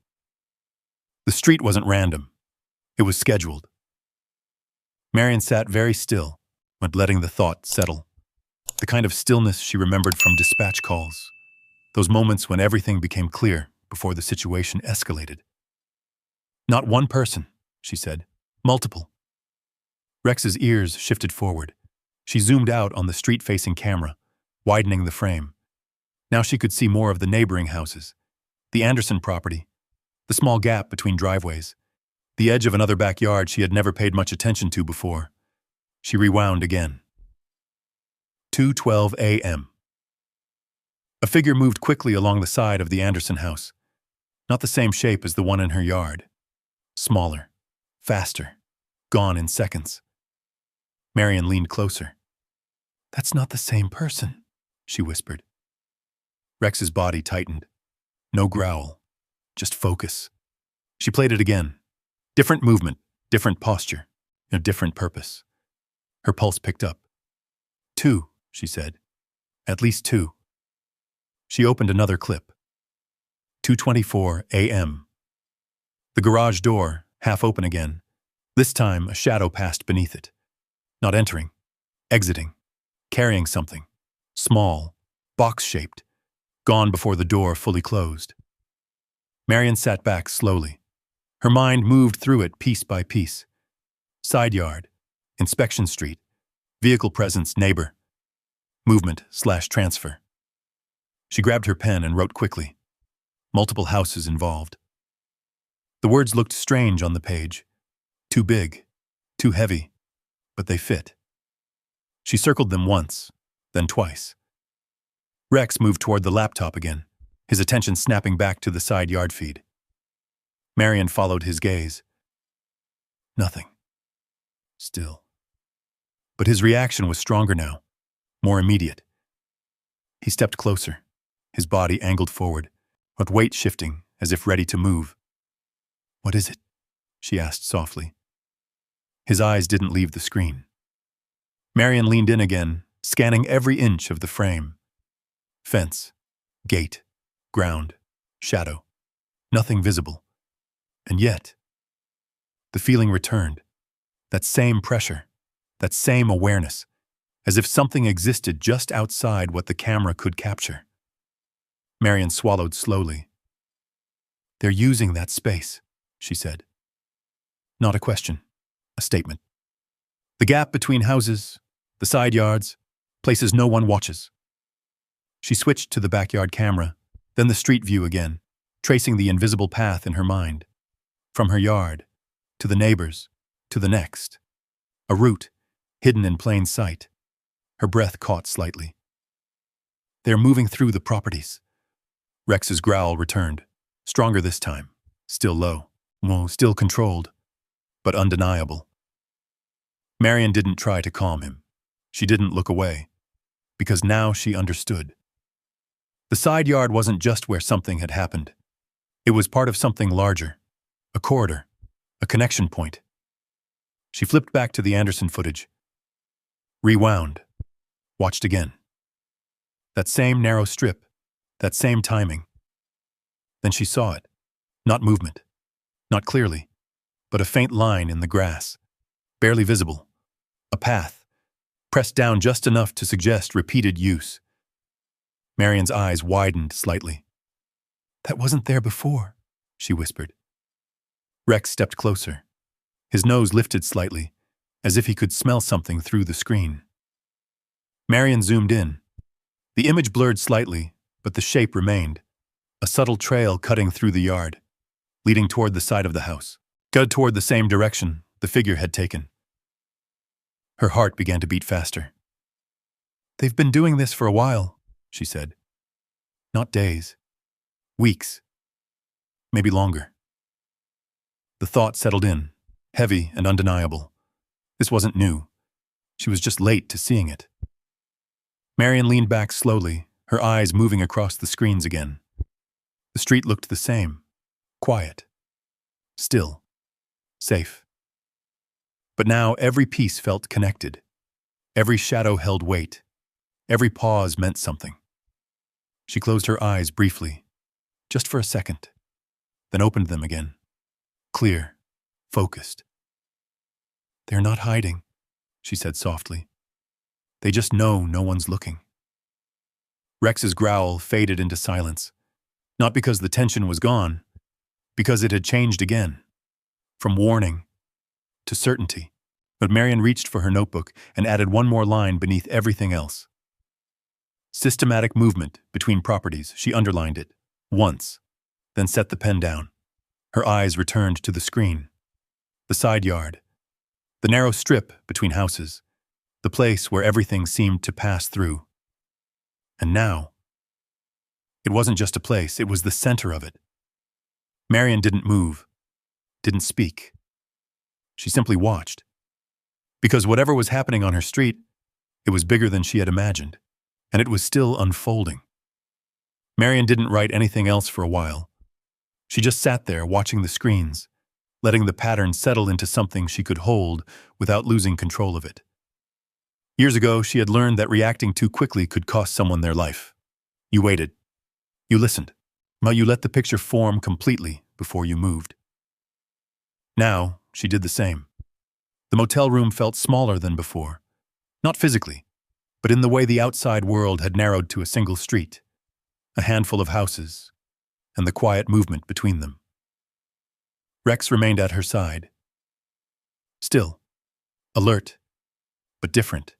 A: The street wasn't random. It was scheduled. Marian sat very still, but letting the thought settle. The kind of stillness she remembered from dispatch calls. Those moments when everything became clear before the situation escalated. Not one person, she said. Multiple. Rex's ears shifted forward. She zoomed out on the street-facing camera, widening the frame. Now she could see more of the neighboring houses, the Anderson property, the small gap between driveways, the edge of another backyard she had never paid much attention to before. She rewound again. 2:12 a.m. A figure moved quickly along the side of the Anderson house. Not the same shape as the one in her yard. Smaller, faster, gone in seconds. Marian leaned closer. "That's not the same person," she whispered. Rex's body tightened. No growl, just focus. She played it again. Different movement, different posture, a different purpose. Her pulse picked up. 2, she said. At least 2. She opened another clip. 2:24 a.m. The garage door, half open again. This time, a shadow passed beneath it. Not entering, exiting, carrying something. Small, box-shaped, gone before the door fully closed. Marian sat back slowly. Her mind moved through it piece by piece. Side yard, inspection street, vehicle presence, neighbor, movement/transfer. She grabbed her pen and wrote quickly. Multiple houses involved. The words looked strange on the page. Too big, too heavy, but they fit. She circled them once, then twice. Rex moved toward the laptop again, his attention snapping back to the side yard feed. Marian followed his gaze. Nothing. Still. But his reaction was stronger now, more immediate. He stepped closer, his body angled forward, with weight shifting as if ready to move. "What is it?" she asked softly. His eyes didn't leave the screen. Marian leaned in again, scanning every inch of the frame. Fence, gate, ground, shadow. Nothing visible. And yet, the feeling returned. That same pressure, that same awareness, as if something existed just outside what the camera could capture. Marian swallowed slowly. "They're using that space," she said. Not a question, a statement. The gap between houses, the side yards, places no one watches. She switched to the backyard camera, then the street view again, tracing the invisible path in her mind. From her yard, to the neighbors, to the next. A route, hidden in plain sight. Her breath caught slightly. "They're moving through the properties." Rex's growl returned, stronger this time, still low, still controlled, but undeniable. Marian didn't try to calm him. She didn't look away, because now she understood. The side yard wasn't just where something had happened. It was part of something larger, a corridor, a connection point. She flipped back to the Anderson footage, rewound, watched again. That same narrow strip, that same timing. Then she saw it. Not movement, not clearly, but a faint line in the grass, barely visible. A path, pressed down just enough to suggest repeated use. Marian's eyes widened slightly. "That wasn't there before," she whispered. Rex stepped closer. His nose lifted slightly, as if he could smell something through the screen. Marian zoomed in. The image blurred slightly, but the shape remained. A subtle trail cutting through the yard, leading toward the side of the house, toward the same direction the figure had taken. Her heart began to beat faster. "They've been doing this for a while," she said. "Not days. Weeks. Maybe longer." The thought settled in, heavy and undeniable. This wasn't new. She was just late to seeing it. Marian leaned back slowly, her eyes moving across the screens again. The street looked the same. Quiet. Still. Safe. But now every piece felt connected. Every shadow held weight. Every pause meant something. She closed her eyes briefly, just for a second, then opened them again. Clear. Focused. "They're not hiding," she said softly. They just know no one's looking. Rex's growl faded into silence, not because the tension was gone, because it had changed again, from warning to certainty. But Marian reached for her notebook and added one more line beneath everything else. Systematic movement between properties. She underlined it once, then set the pen down. Her eyes returned to the screen. The side yard. The narrow strip between houses. The place where everything seemed to pass through. And now, it wasn't just a place, it was the center of it. Marian didn't move, didn't speak. She simply watched. Because whatever was happening on her street, it was bigger than she had imagined, and it was still unfolding. Marian didn't write anything else for a while. She just sat there watching the screens, letting the pattern settle into something she could hold without losing control of it. Years ago, she had learned that reacting too quickly could cost someone their life. You waited. You listened. But you let the picture form completely before you moved. Now, she did the same. The motel room felt smaller than before. Not physically, but in the way the outside world had narrowed to a single street, a handful of houses, and the quiet movement between them. Rex remained at her side. Still, alert, but different.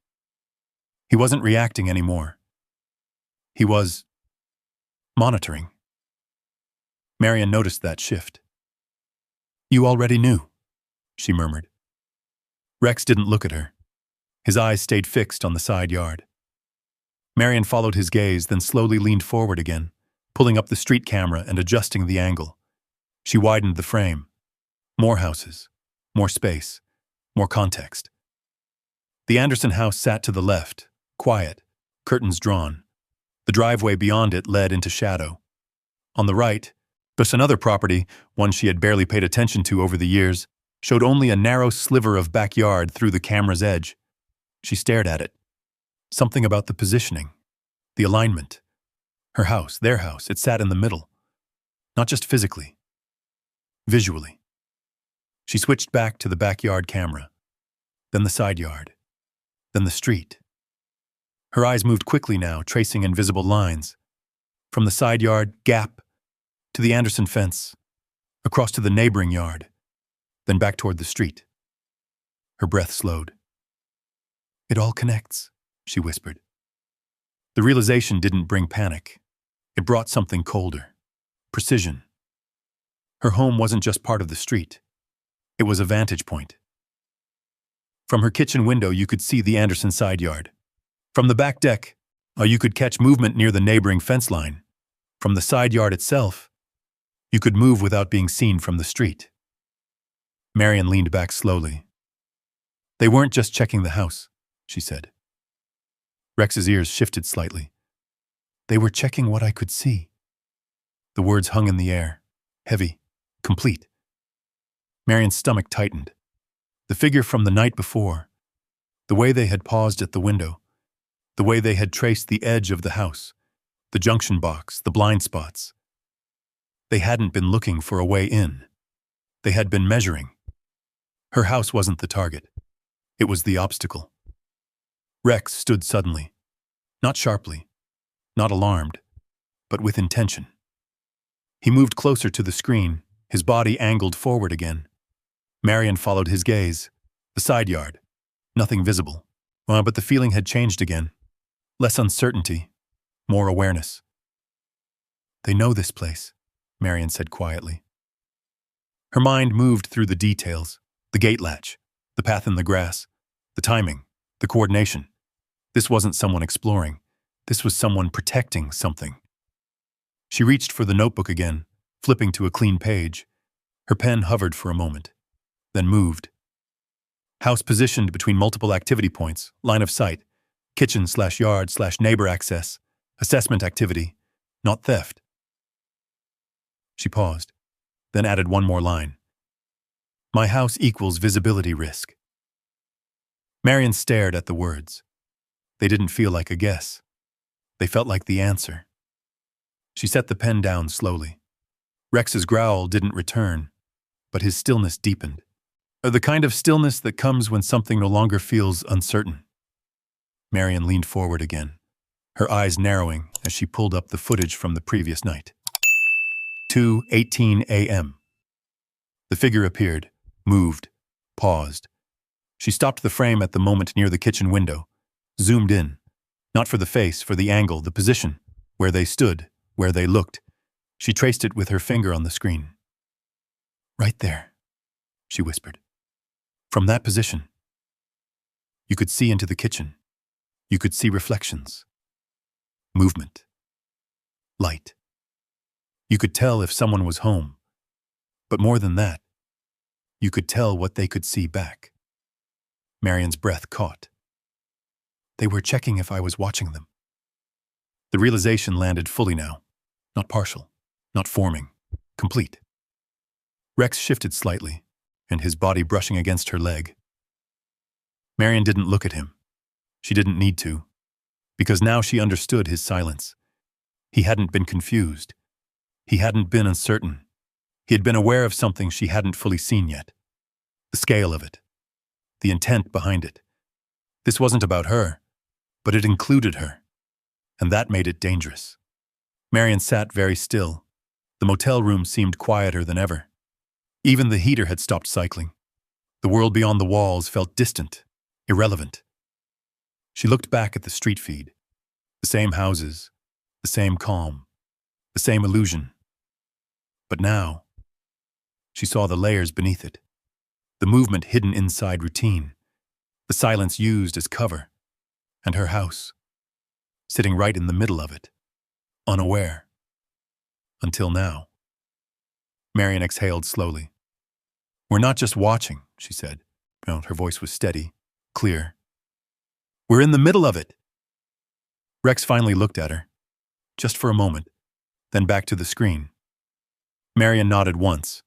A: He wasn't reacting anymore. He was monitoring. Marian noticed that shift. "You already knew," she murmured. Rex didn't look at her. His eyes stayed fixed on the side yard. Marian followed his gaze, then slowly leaned forward again, pulling up the street camera and adjusting the angle. She widened the frame. More houses, more space, more context. The Anderson house sat to the left, quiet, curtains drawn. The driveway beyond it led into shadow. On the right, just another property, one she had barely paid attention to over the years, showed only a narrow sliver of backyard through the camera's edge. She stared at it. Something about the positioning, the alignment. Her house, their house, it sat in the middle. Not just physically, visually. She switched back to the backyard camera, then the side yard, then the street. Her eyes moved quickly now, tracing invisible lines. From the side yard, gap, to the Anderson fence, across to the neighboring yard, then back toward the street. Her breath slowed. "It all connects," she whispered. The realization didn't bring panic. It brought something colder. Precision. Her home wasn't just part of the street. It was a vantage point. From her kitchen window, you could see the Anderson side yard. From the back deck, you could catch movement near the neighboring fence line. From the side yard itself, you could move without being seen from the street. Marian leaned back slowly. "They weren't just checking the house," she said. Rex's ears shifted slightly. "They were checking what I could see." The words hung in the air, heavy, complete. Marian's stomach tightened. The figure from the night before, the way they had paused at the window, the way they had traced the edge of the house, the junction box, the blind spots. They hadn't been looking for a way in. They had been measuring. Her house wasn't the target. It was the obstacle. Rex stood suddenly, not sharply, not alarmed, but with intention. He moved closer to the screen, his body angled forward again. Marian followed his gaze. The side yard. Nothing visible. But the feeling had changed again. Less uncertainty, more awareness. "They know this place," Marian said quietly. Her mind moved through the details, the gate latch, the path in the grass, the timing, the coordination. This wasn't someone exploring. This was someone protecting something. She reached for the notebook again, flipping to a clean page. Her pen hovered for a moment, then moved. House positioned between multiple activity points, line of sight, kitchen/yard/neighbor access, assessment activity, not theft. She paused, then added one more line. "My house equals visibility risk." Marian stared at the words. They didn't feel like a guess. They felt like the answer. She set the pen down slowly. Rex's growl didn't return, but his stillness deepened. The kind of stillness that comes when something no longer feels uncertain. Marian leaned forward again, her eyes narrowing as she pulled up the footage from the previous night. 2:18 a.m. The figure appeared, moved, paused. She stopped the frame at the moment near the kitchen window, zoomed in, not for the face, for the angle, the position, where they stood, where they looked. She traced it with her finger on the screen. Right there, she whispered. From that position, you could see into the kitchen. You could see reflections, movement, light. You could tell if someone was home. But more than that, you could tell what they could see back. Marian's breath caught. They were checking if I was watching them. The realization landed fully now, not partial, not forming, complete. Rex shifted slightly, and his body brushing against her leg. Marian didn't look at him. She didn't need to, because now she understood his silence. He hadn't been confused. He hadn't been uncertain. He had been aware of something she hadn't fully seen yet. The scale of it. The intent behind it. This wasn't about her, but it included her. And that made it dangerous. Marian sat very still. The motel room seemed quieter than ever. Even the heater had stopped cycling. The world beyond the walls felt distant, irrelevant. She looked back at the street feed. The same houses, the same calm, the same illusion. But now, she saw the layers beneath it. The movement hidden inside routine. The silence used as cover. And her house, sitting right in the middle of it, unaware. Until now. Marian exhaled slowly. We're not just watching, she said. Her voice was steady, clear. We're in the middle of it. Rex finally looked at her, just for a moment, then back to the screen. Marian nodded once.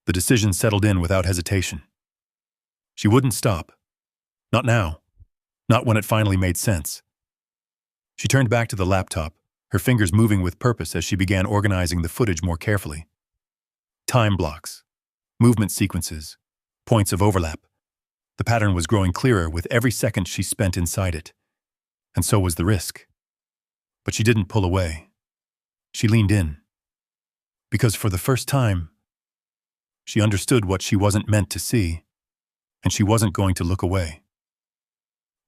A: The decision settled in without hesitation. She wouldn't stop. Not now. Not when it finally made sense. She turned back to the laptop, her fingers moving with purpose as she began organizing the footage more carefully. Time blocks, movement sequences, points of overlap. The pattern was growing clearer with every second she spent inside it. And so was the risk. But she didn't pull away. She leaned in. Because for the first time, she understood what she wasn't meant to see, and she wasn't going to look away.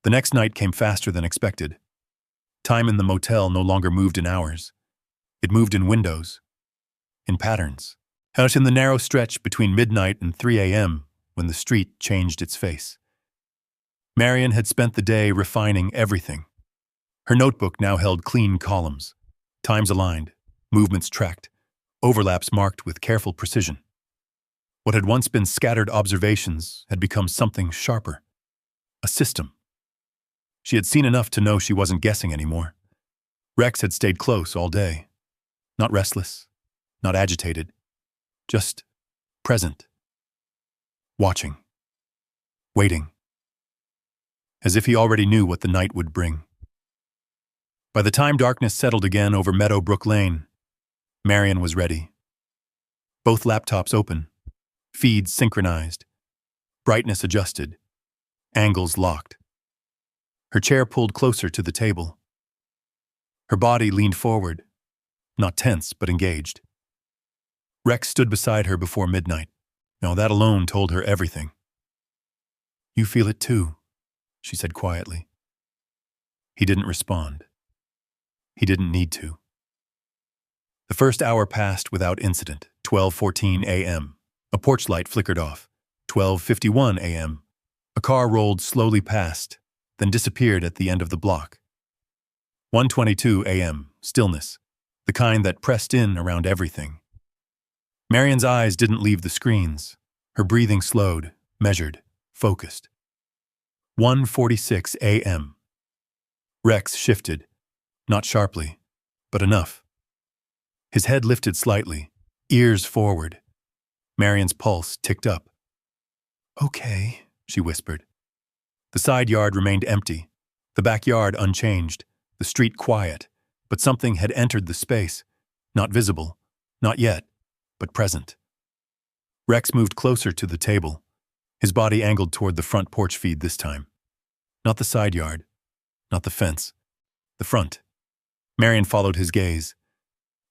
A: The next night came faster than expected. Time in the motel no longer moved in hours. It moved in windows, in patterns. Out in the narrow stretch between midnight and 3 a.m. when the street changed its face. Marian had spent the day refining everything. Her notebook now held clean columns, times aligned, movements tracked, overlaps marked with careful precision. What had once been scattered observations had become something sharper, a system. She had seen enough to know she wasn't guessing anymore. Rex had stayed close all day. Not restless, not agitated, just present. Watching. Waiting. As if he already knew what the night would bring. By the time darkness settled again over Meadowbrook Lane, Marian was ready. Both laptops open, feeds synchronized, brightness adjusted, angles locked. Her chair pulled closer to the table. Her body leaned forward, not tense but engaged. Rex stood beside her before midnight. Now that alone told her everything. You feel it too, she said quietly. He didn't respond. He didn't need to. The first hour passed without incident. 12:14 a.m. A porch light flickered off. 12:51 a.m. A car rolled slowly past, then disappeared at the end of the block. 1:22 a.m. Stillness, the kind that pressed in around everything. Marian's eyes didn't leave the screens. Her breathing slowed, measured, focused. 1:46 a.m. Rex shifted, not sharply, but enough. His head lifted slightly, ears forward. Marian's pulse ticked up. Okay, she whispered. The side yard remained empty, the backyard unchanged, the street quiet, but something had entered the space, not visible, not yet, but present. Rex moved closer to the table, his body angled toward the front porch feed this time. Not the side yard, not the fence. The front. Marian followed his gaze.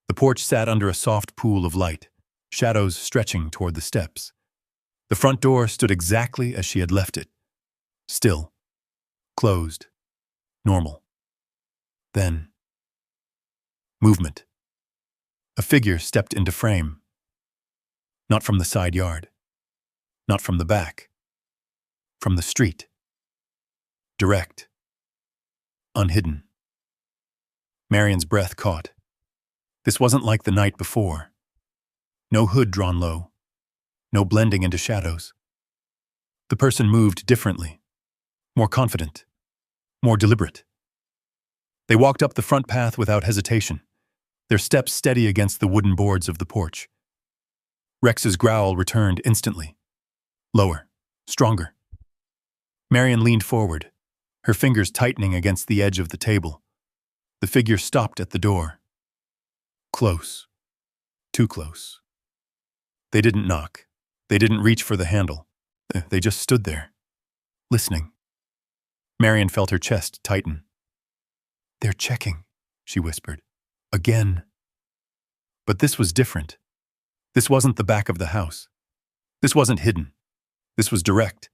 A: The porch sat under a soft pool of light, shadows stretching toward the steps. The front door stood exactly as she had left it. Still. Closed. Normal. Then. Movement. A figure stepped into frame. Not from the side yard. Not from the back. From the street. Direct. Unhidden. Marian's breath caught. This wasn't like the night before. No hood drawn low. No blending into shadows. The person moved differently. More confident. More deliberate. They walked up the front path without hesitation, their steps steady against the wooden boards of the porch. Rex's growl returned instantly. Lower. Stronger. Marian leaned forward, her fingers tightening against the edge of the table. The figure stopped at the door. Close. Too close. They didn't knock. They didn't reach for the handle. They just stood there, listening. Marian felt her chest tighten. "They're checking," she whispered. "Again." But this was different. This wasn't the back of the house. This wasn't hidden. This was direct.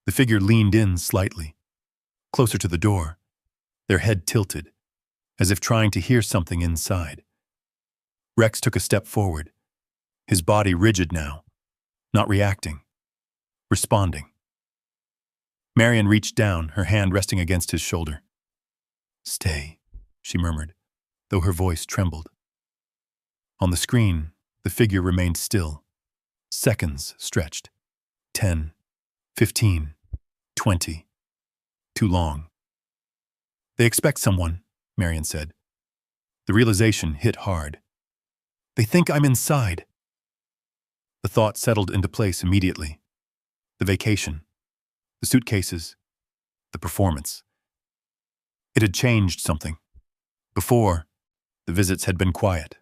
A: The figure leaned in slightly, closer to the door, their head tilted, as if trying to hear something inside. Rex took a step forward, his body rigid now, not reacting, responding. Marian reached down, her hand resting against his shoulder. "Stay," she murmured, though her voice trembled. On the screen, the figure remained still. Seconds stretched. 10, 15, 20. Too long. "They expect someone," Marian said. The realization hit hard. "They think I'm inside." The thought settled into place immediately. The vacation. The suitcases. The performance. It had changed something. Before, the visits had been quiet,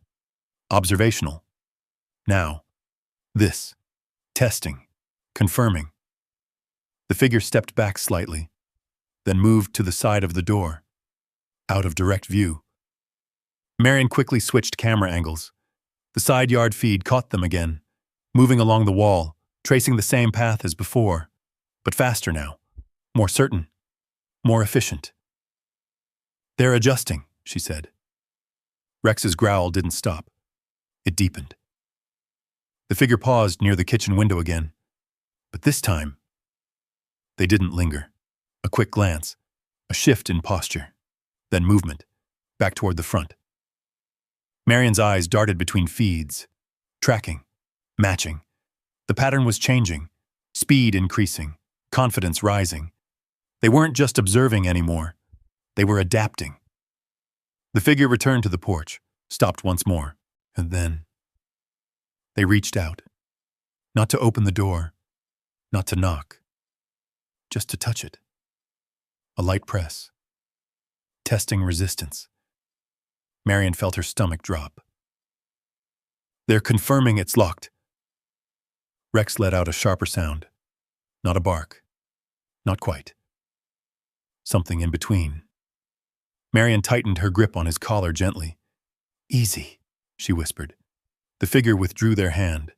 A: observational. Now, this. Testing. Confirming. The figure stepped back slightly, then moved to the side of the door, out of direct view. Marian quickly switched camera angles. The side yard feed caught them again, moving along the wall, tracing the same path as before, but faster now, more certain, more efficient. "They're adjusting," she said. Rex's growl didn't stop. It deepened. The figure paused near the kitchen window again, but this time, they didn't linger. A quick glance, a shift in posture, then movement, back toward the front. Marian's eyes darted between feeds, tracking, matching. The pattern was changing, speed increasing, confidence rising. They weren't just observing anymore. They were adapting. The figure returned to the porch, stopped once more, and then they reached out. Not to open the door, not to knock, just to touch it. A light press. Testing resistance. Marian felt her stomach drop. "They're confirming it's locked." Rex let out a sharper sound. Not a bark. Not quite. Something in between. Marian tightened her grip on his collar gently. "Easy," she whispered. The figure withdrew their hand,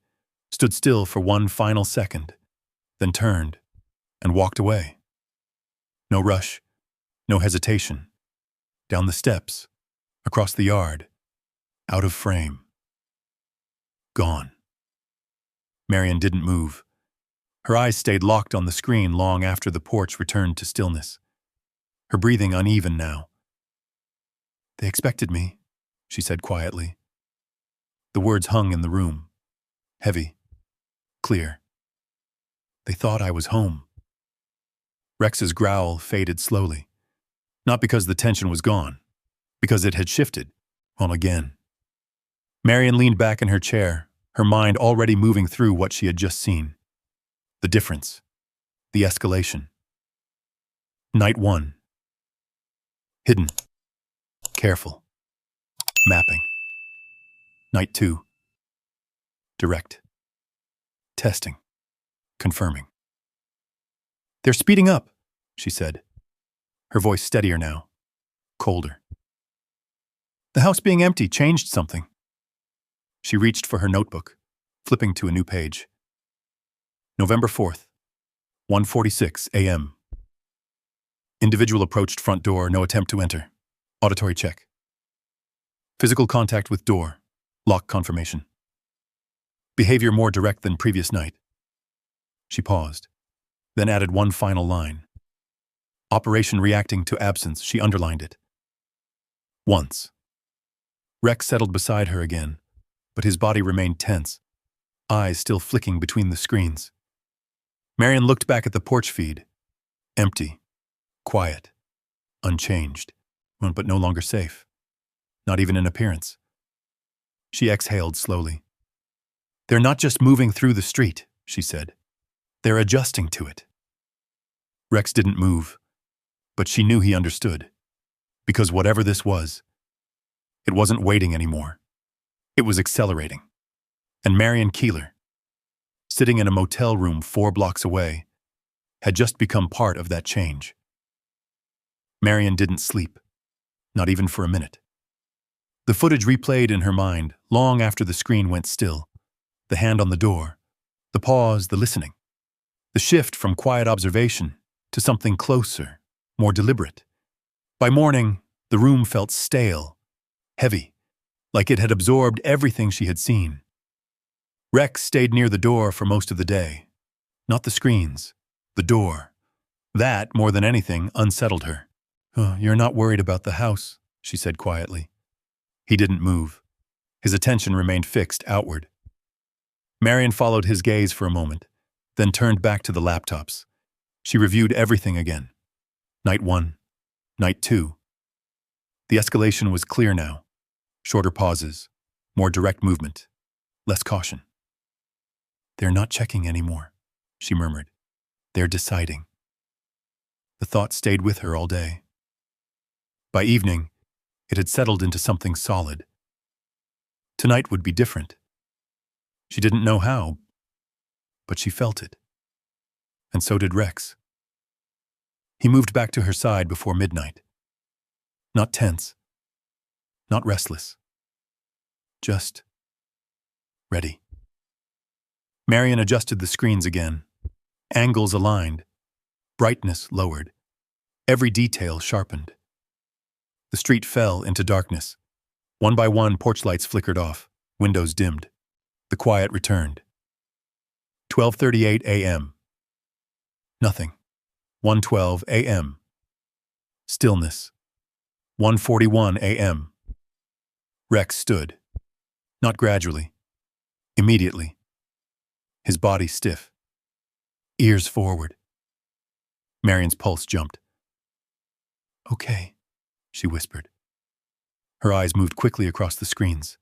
A: stood still for one final second, then turned and walked away. No rush, no hesitation. Down the steps, across the yard, out of frame. Gone. Marian didn't move. Her eyes stayed locked on the screen long after the porch returned to stillness. Her breathing uneven now. "They expected me," she said quietly. The words hung in the room. Heavy. Clear. "They thought I was home." Rex's growl faded slowly. Not because the tension was gone, because it had shifted, on again. Marian leaned back in her chair, her mind already moving through what she had just seen. The difference. The escalation. Night 1. Hidden. Careful. Mapping. Night 2. Direct. Testing. Confirming. "They're speeding up," she said. her voice steadier now, colder. The house being empty changed something. She reached for her notebook, flipping to a new page. November 4th, 1:46 a.m. Individual approached front door, no attempt to enter. Auditory check. Physical contact with door, lock confirmation. Behavior more direct than previous night. She paused, then added one final line. Operation reacting to absence, she underlined it. Once. Rex settled beside her again, but his body remained tense, eyes still flicking between the screens. Marian looked back at the porch feed. Empty, quiet, unchanged, but no longer safe. Not even in appearance. She exhaled slowly. They're not just moving through the street, she said. They're adjusting to it. Rex didn't move, but she knew he understood. Because whatever this was, it wasn't waiting anymore. It was accelerating. And Marian Keeler, sitting in a motel room 4 blocks away, had just become part of that change. Marian didn't sleep, not even for a minute. The footage replayed in her mind long after the screen went still. The hand on the door, the pause, the listening. The shift from quiet observation to something closer, more deliberate. By morning, the room felt stale, heavy, like it had absorbed everything she had seen. Rex stayed near the door for most of the day. Not the screens, the door. That, more than anything, unsettled her. You're not worried about the house, she said quietly. He didn't move. His attention remained fixed outward. Marian followed his gaze for a moment, then turned back to the laptops. She reviewed everything again. Night 1, night 2. The escalation was clear now. Shorter pauses, more direct movement, less caution. They're not checking anymore, she murmured. They're deciding. The thought stayed with her all day. By evening, it had settled into something solid. Tonight would be different. She didn't know how, but she felt it. And so did Rex. He moved back to her side before midnight. Not tense, not restless. Just ready. Marian adjusted the screens again. Angles aligned, brightness lowered, every detail sharpened. The street fell into darkness. One by one, porch lights flickered off, windows dimmed. The quiet returned. 12:38 a.m. Nothing. 1:12 a.m. Stillness. 1:41 a.m. Rex stood. Not gradually. Immediately. His body stiff. Ears forward. Marian's pulse jumped. Okay, she whispered. Her eyes moved quickly across the screens.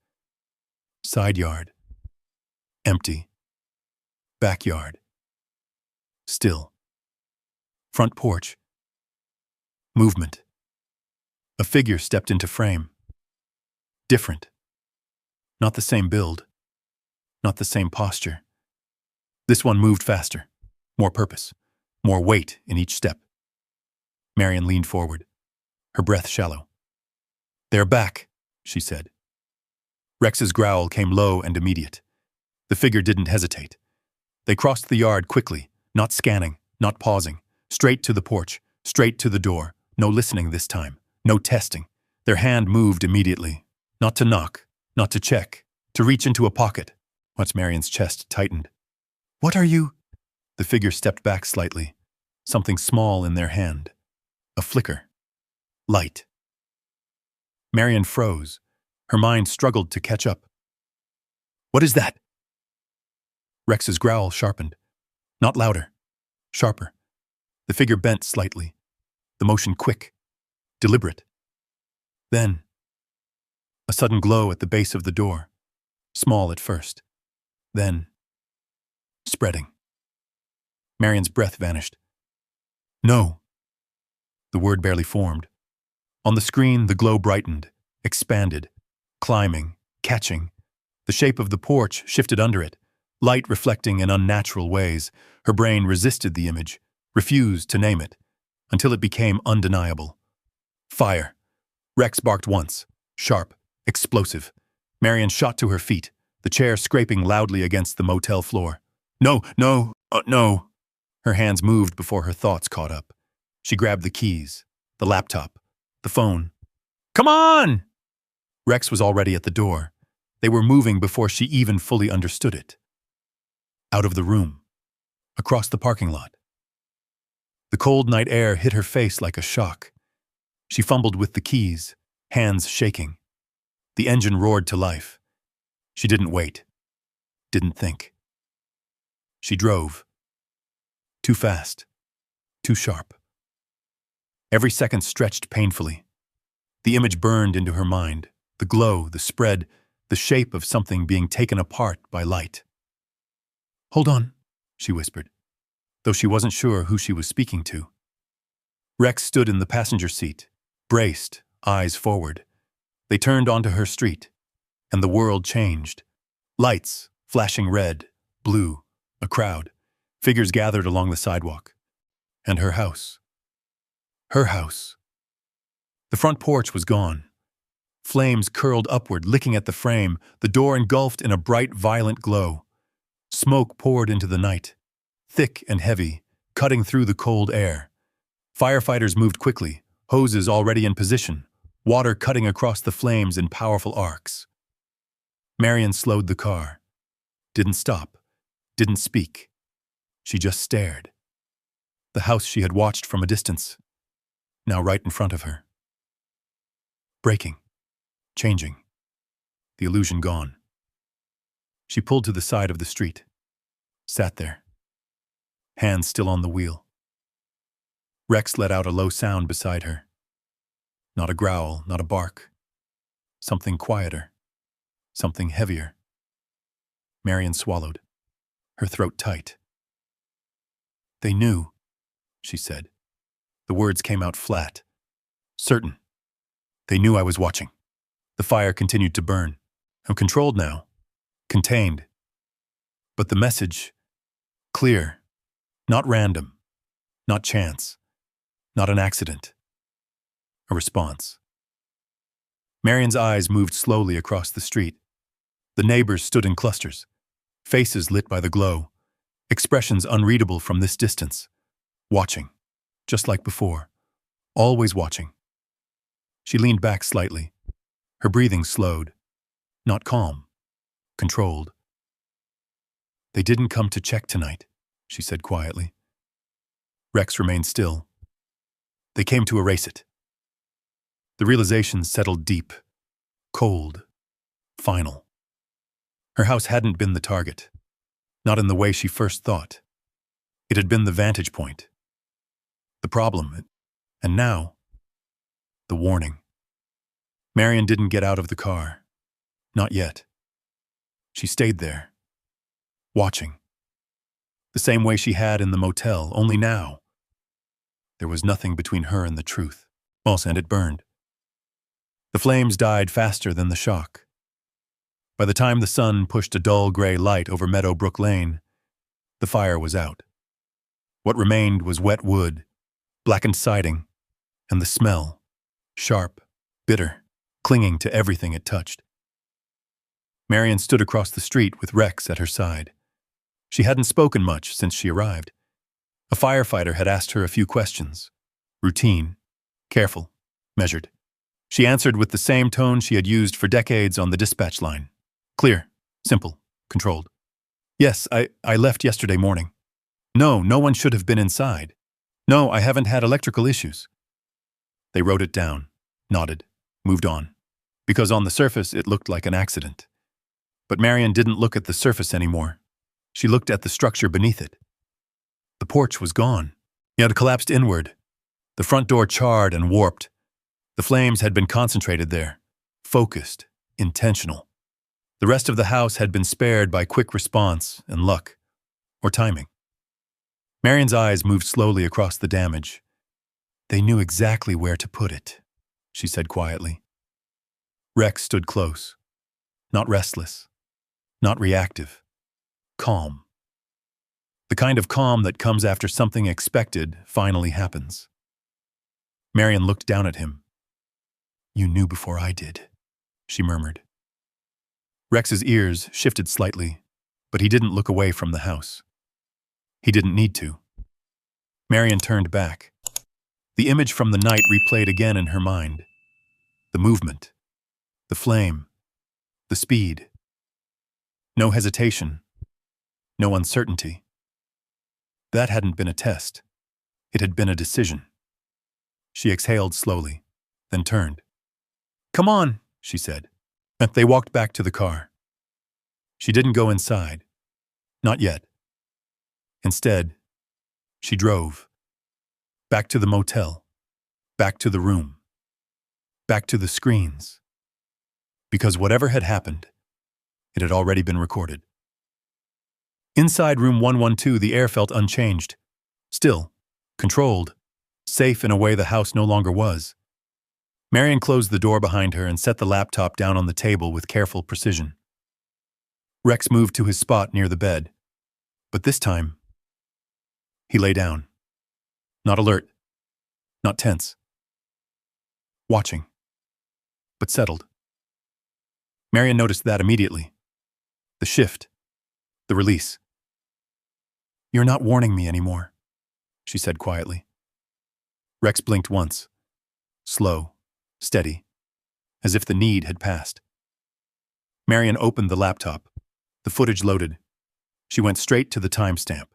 A: Side yard. Empty. Backyard. Still. Front porch. Movement. A figure stepped into frame. Different. Not the same build. Not the same posture. This one moved faster. More purpose. More weight in each step. Marian leaned forward, her breath shallow. They're back, she said. Rex's growl came low and immediate. The figure didn't hesitate. They crossed the yard quickly, not scanning, not pausing. Straight to the porch, straight to the door. No listening this time, no testing. Their hand moved immediately. Not to knock, not to check, to reach into a pocket. Once Marian's chest tightened. What are you? The figure stepped back slightly. Something small in their hand. A flicker. Light. Marian froze. Her mind struggled to catch up. What is that? Rex's growl sharpened. Not louder. Sharper. The figure bent slightly. The motion quick. Deliberate. Then, a sudden glow at the base of the door. Small at first. Then, spreading. Marian's breath vanished. No. The word barely formed. On the screen, the glow brightened, expanded, climbing, catching. The shape of the porch shifted under it, light reflecting in unnatural ways. Her brain resisted the image, refused to name it, until it became undeniable. Fire. Rex barked once, sharp, explosive. Marian shot to her feet, the chair scraping loudly against the motel floor. No, no, no. Her hands moved before her thoughts caught up. She grabbed the keys, the laptop, the phone. Come on! Rex was already at the door. They were moving before she even fully understood it. Out of the room. Across the parking lot. The cold night air hit her face like a shock. She fumbled with the keys, hands shaking. The engine roared to life. She didn't wait. Didn't think. She drove. Too fast. Too sharp. Every second stretched painfully. The image burned into her mind, the glow, the spread, the shape of something being taken apart by light. Hold on, she whispered, though she wasn't sure who she was speaking to. Rex stood in the passenger seat, braced, eyes forward. They turned onto her street, and the world changed. Lights, flashing red, blue, a crowd, figures gathered along the sidewalk. And her house. Her house. The front porch was gone. Flames curled upward, licking at the frame, the door engulfed in a bright, violent glow. Smoke poured into the night, thick and heavy, cutting through the cold air. Firefighters moved quickly, hoses already in position, water cutting across the flames in powerful arcs. Marian slowed the car. Didn't stop. Didn't speak. She just stared. The house she had watched from a distance, now right in front of her. Breaking. Changing. The illusion gone. She pulled to the side of the street. Sat there. Hands still on the wheel. Rex let out a low sound beside her. Not a growl, not a bark. Something quieter. Something heavier. Marian swallowed, her throat tight. They knew, she said. The words came out flat. Certain. They knew I was watching. The fire continued to burn. I'm controlled now. Contained. But the message, clear. Not random. Not chance. Not an accident. A response. Marian's eyes moved slowly across the street. The neighbors stood in clusters, faces lit by the glow, expressions unreadable from this distance. Watching, just like before. Always watching. She leaned back slightly. Her breathing slowed. Not calm. Controlled. They didn't come to check tonight, she said quietly. Rex remained still. They came to erase it. The realization settled deep. Cold. Final. Her house hadn't been the target. Not in the way she first thought. It had been the vantage point. The problem. And now, the warning. Marian didn't get out of the car. Not yet. She stayed there. Watching. The same way she had in the motel, only now. There was nothing between her and the truth. And it burned. The flames died faster than the shock. By the time the sun pushed a dull gray light over Meadowbrook Lane, the fire was out. What remained was wet wood, blackened siding, and the smell, sharp, bitter, clinging to everything it touched. Marian stood across the street with Rex at her side. She hadn't spoken much since she arrived. A firefighter had asked her a few questions. Routine, careful, measured. She answered with the same tone she had used for decades on the dispatch line. Clear, simple, controlled. Yes, I left yesterday morning. No one should have been inside. No, I haven't had electrical issues. They wrote it down, nodded, moved on. Because on the surface it looked like an accident. But Marian didn't look at the surface anymore. She looked at the structure beneath it. The porch was gone. It had collapsed inward. The front door charred and warped. The flames had been concentrated there, focused, intentional. The rest of the house had been spared by quick response and luck, or timing. Marian's eyes moved slowly across the damage. They knew exactly where to put it, she said quietly. Rex stood close, not restless, not reactive, calm. The kind of calm that comes after something expected finally happens. Marian looked down at him. "You knew before I did," she murmured. Rex's ears shifted slightly, but he didn't look away from the house. He didn't need to. Marian turned back. The image from the night replayed again in her mind. The movement, the flame, the speed. No hesitation, no uncertainty. That hadn't been a test. It had been a decision. She exhaled slowly, then turned. "Come on," she said. They walked back to the car. She didn't go inside. Not yet. Instead, she drove. Back to the motel. Back to the room. Back to the screens. Because whatever had happened, it had already been recorded. Inside room 112, the air felt unchanged. Still, controlled, safe in a way the house no longer was. Marian closed the door behind her and set the laptop down on the table with careful precision. Rex moved to his spot near the bed, but this time, he lay down. Not alert, not tense. Watching, but settled. Marian noticed that immediately. The shift, the release. "You're not warning me anymore," she said quietly. Rex blinked once, slow, steady, as if the need had passed. Marian opened the laptop. The footage loaded. She went straight to the timestamp.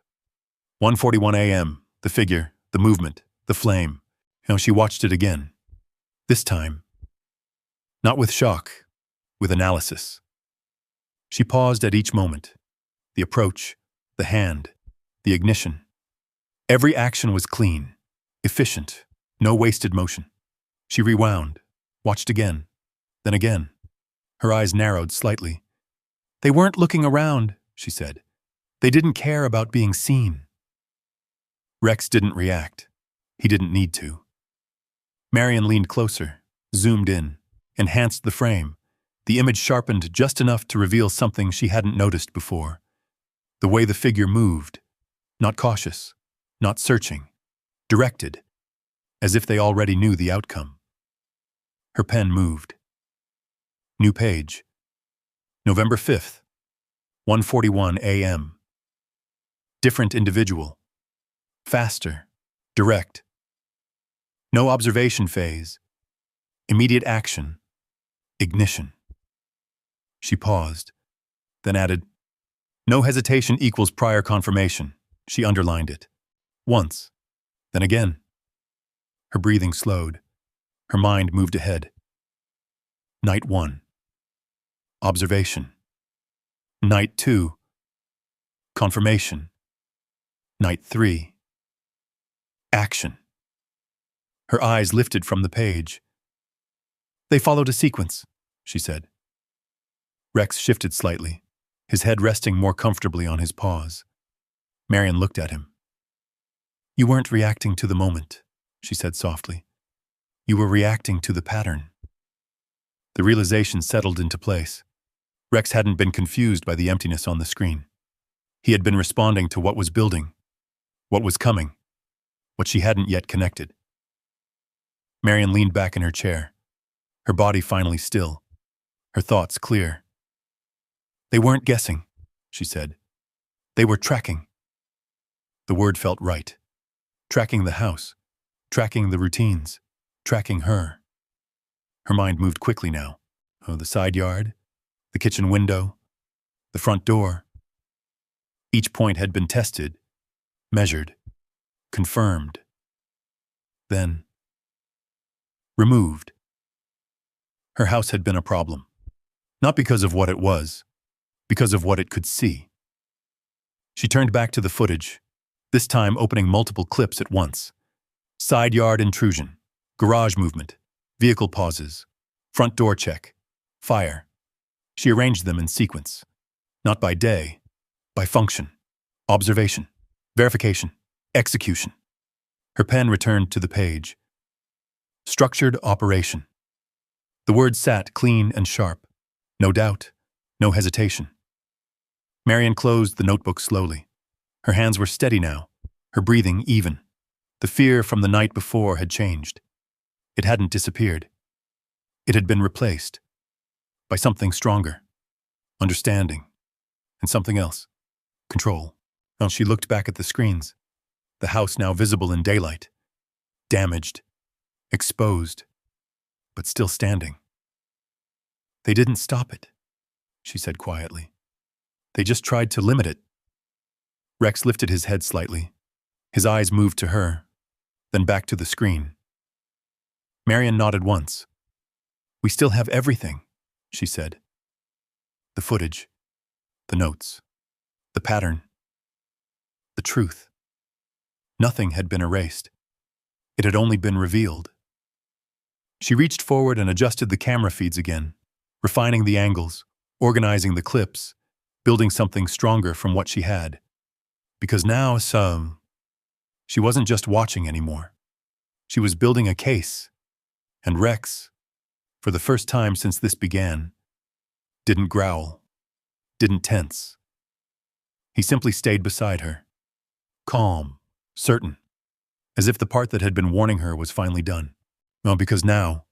A: 1:41 a.m., the figure, the movement, the flame. She watched it again. This time, not with shock, with analysis. She paused at each moment. The approach, the hand, the ignition. Every action was clean, efficient, no wasted motion. She rewound, watched again, then again. Her eyes narrowed slightly. "They weren't looking around," she said. "They didn't care about being seen." Rex didn't react. He didn't need to. Marian leaned closer, zoomed in, enhanced the frame. The image sharpened just enough to reveal something she hadn't noticed before. The way the figure moved. Not cautious, not searching. Directed, as if they already knew the outcome. Her pen moved. New page. November 5th, 1:41 a.m. Different individual. Faster, direct. No observation phase. Immediate action. Ignition. She paused, then added, "No hesitation equals prior confirmation." She underlined it. Once, then again. Her breathing slowed. Her mind moved ahead. Night 1. Observation. Night 2. Confirmation. Night 3. Action. Her eyes lifted from the page. "They followed a sequence," she said. Rex shifted slightly, his head resting more comfortably on his paws. Marian looked at him. "You weren't reacting to the moment," she said softly. "You were reacting to the pattern." The realization settled into place. Rex hadn't been confused by the emptiness on the screen. He had been responding to what was building, what was coming, what she hadn't yet connected. Marian leaned back in her chair, her body finally still, her thoughts clear. "They weren't guessing," she said. "They were tracking." The word felt right. Tracking the house, tracking the routines, tracking her. Her mind moved quickly now. The side yard, the kitchen window, the front door. Each point had been tested, measured, confirmed. Then, removed. Her house had been a problem. Not because of what it was, because of what it could see. She turned back to the footage, this time opening multiple clips at once. Side yard intrusion, garage movement, vehicle pauses, front door check, fire. She arranged them in sequence. Not by day, by function. Observation, verification, execution. Her pen returned to the page. Structured operation. The word sat clean and sharp. No doubt, no hesitation. Marian closed the notebook slowly. Her hands were steady now, her breathing even. The fear from the night before had changed. It hadn't disappeared. It had been replaced by something stronger, understanding, and something else, control. Now she looked back at the screens, the house now visible in daylight, damaged, exposed, but still standing. They didn't stop it, she said quietly. They just tried to limit it. Rex lifted his head slightly. His eyes moved to her, then back to the screen. Marian nodded once. We still have everything, she said. The footage, the notes, the pattern, the truth. Nothing had been erased. It had only been revealed. She reached forward and adjusted the camera feeds again, refining the angles, organizing the clips, building something stronger from what she had. Because now, she wasn't just watching anymore. She was building a case. And Rex, for the first time since this began, didn't growl, didn't tense. He simply stayed beside her, calm, certain, as if the part that had been warning her was finally done. Well, because now,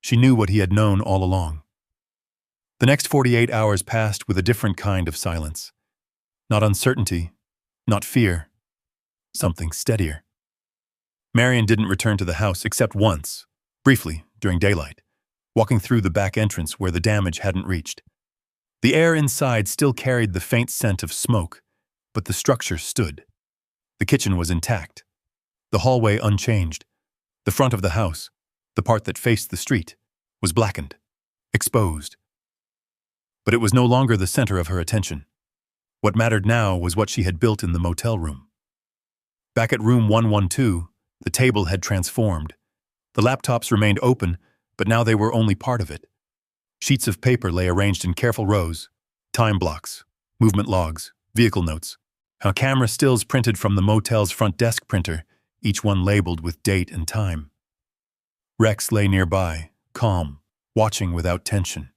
A: she knew what he had known all along. The next 48 hours passed with a different kind of silence. Not uncertainty, not fear, something steadier. Marian didn't return to the house except once, briefly, during daylight, walking through the back entrance where the damage hadn't reached. The air inside still carried the faint scent of smoke, but the structure stood. The kitchen was intact, the hallway unchanged. The front of the house, the part that faced the street, was blackened, exposed. But it was no longer the center of her attention. What mattered now was what she had built in the motel room. Back at room 112, the table had transformed. The laptops remained open, but now they were only part of it. Sheets of paper lay arranged in careful rows, time blocks, movement logs, vehicle notes, camera stills printed from the motel's front desk printer, each one labeled with date and time. Rex lay nearby, calm, watching without tension.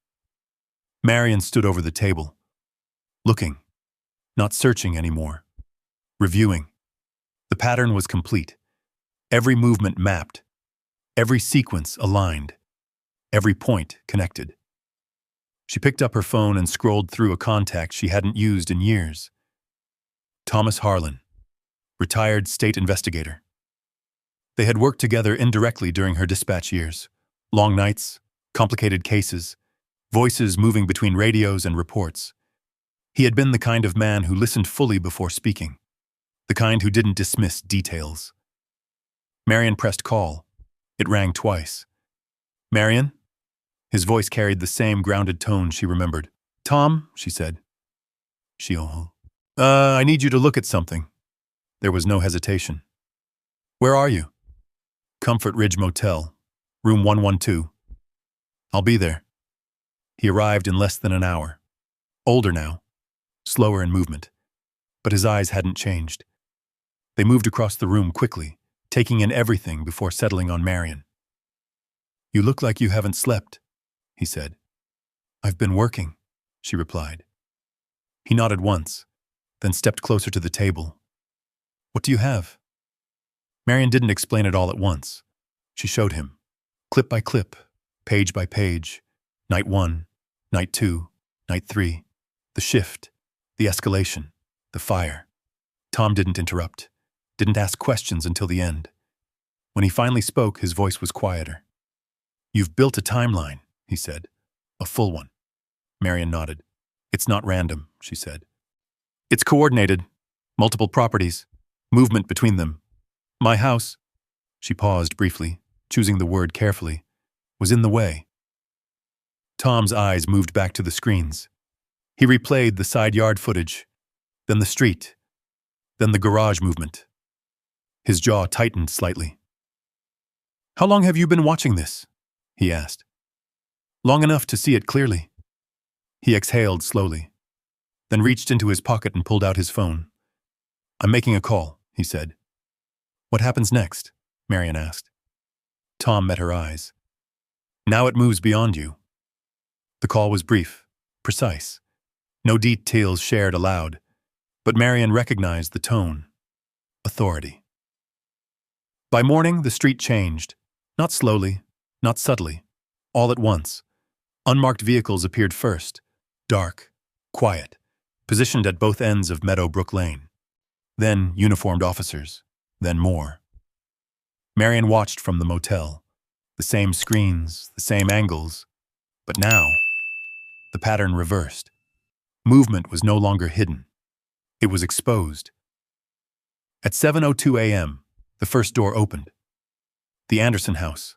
A: Marian stood over the table, looking, not searching anymore, reviewing. The pattern was complete. Every movement mapped, every sequence aligned, every point connected. She picked up her phone and scrolled through a contact she hadn't used in years. Thomas Harlan, retired state investigator. They had worked together indirectly during her dispatch years. Long nights, complicated cases, voices moving between radios and reports. He had been the kind of man who listened fully before speaking, the kind who didn't dismiss details. Marian pressed call. It rang twice. Marian? His voice carried the same grounded tone she remembered. Tom, she said. I need you to look at something. There was no hesitation. Where are you? Comfort Ridge Motel, room 112. I'll be there. He arrived in less than an hour. Older now, slower in movement, but his eyes hadn't changed. They moved across the room quickly, taking in everything before settling on Marian. You look like you haven't slept, he said. I've been working, she replied. He nodded once, then stepped closer to the table. What do you have? Marian didn't explain it all at once. She showed him, clip by clip, page by page, night 1, night 2, night 3, the shift, the escalation, the fire. Tom didn't interrupt, didn't ask questions until the end. When he finally spoke, his voice was quieter. You've built a timeline, he said. A full one. Marian nodded. It's not random, she said. It's coordinated. Multiple properties. Movement between them. My house, she paused briefly, choosing the word carefully, was in the way. Tom's eyes moved back to the screens. He replayed the side yard footage, then the street, then the garage movement. His jaw tightened slightly. How long have you been watching this? He asked. Long enough to see it clearly. He exhaled slowly, then reached into his pocket and pulled out his phone. I'm making a call, he said. What happens next? Marian asked. Tom met her eyes. Now it moves beyond you. The call was brief, precise. No details shared aloud, but Marian recognized the tone. Authority. By morning, the street changed. Not slowly, not subtly, all at once. Unmarked vehicles appeared first, dark, quiet, positioned at both ends of Meadowbrook Lane. Then uniformed officers, then more. Marian watched from the motel. The same screens, the same angles, but now, the pattern reversed. Movement was no longer hidden. It was exposed. At 7:02 a.m., the first door opened. The Anderson house.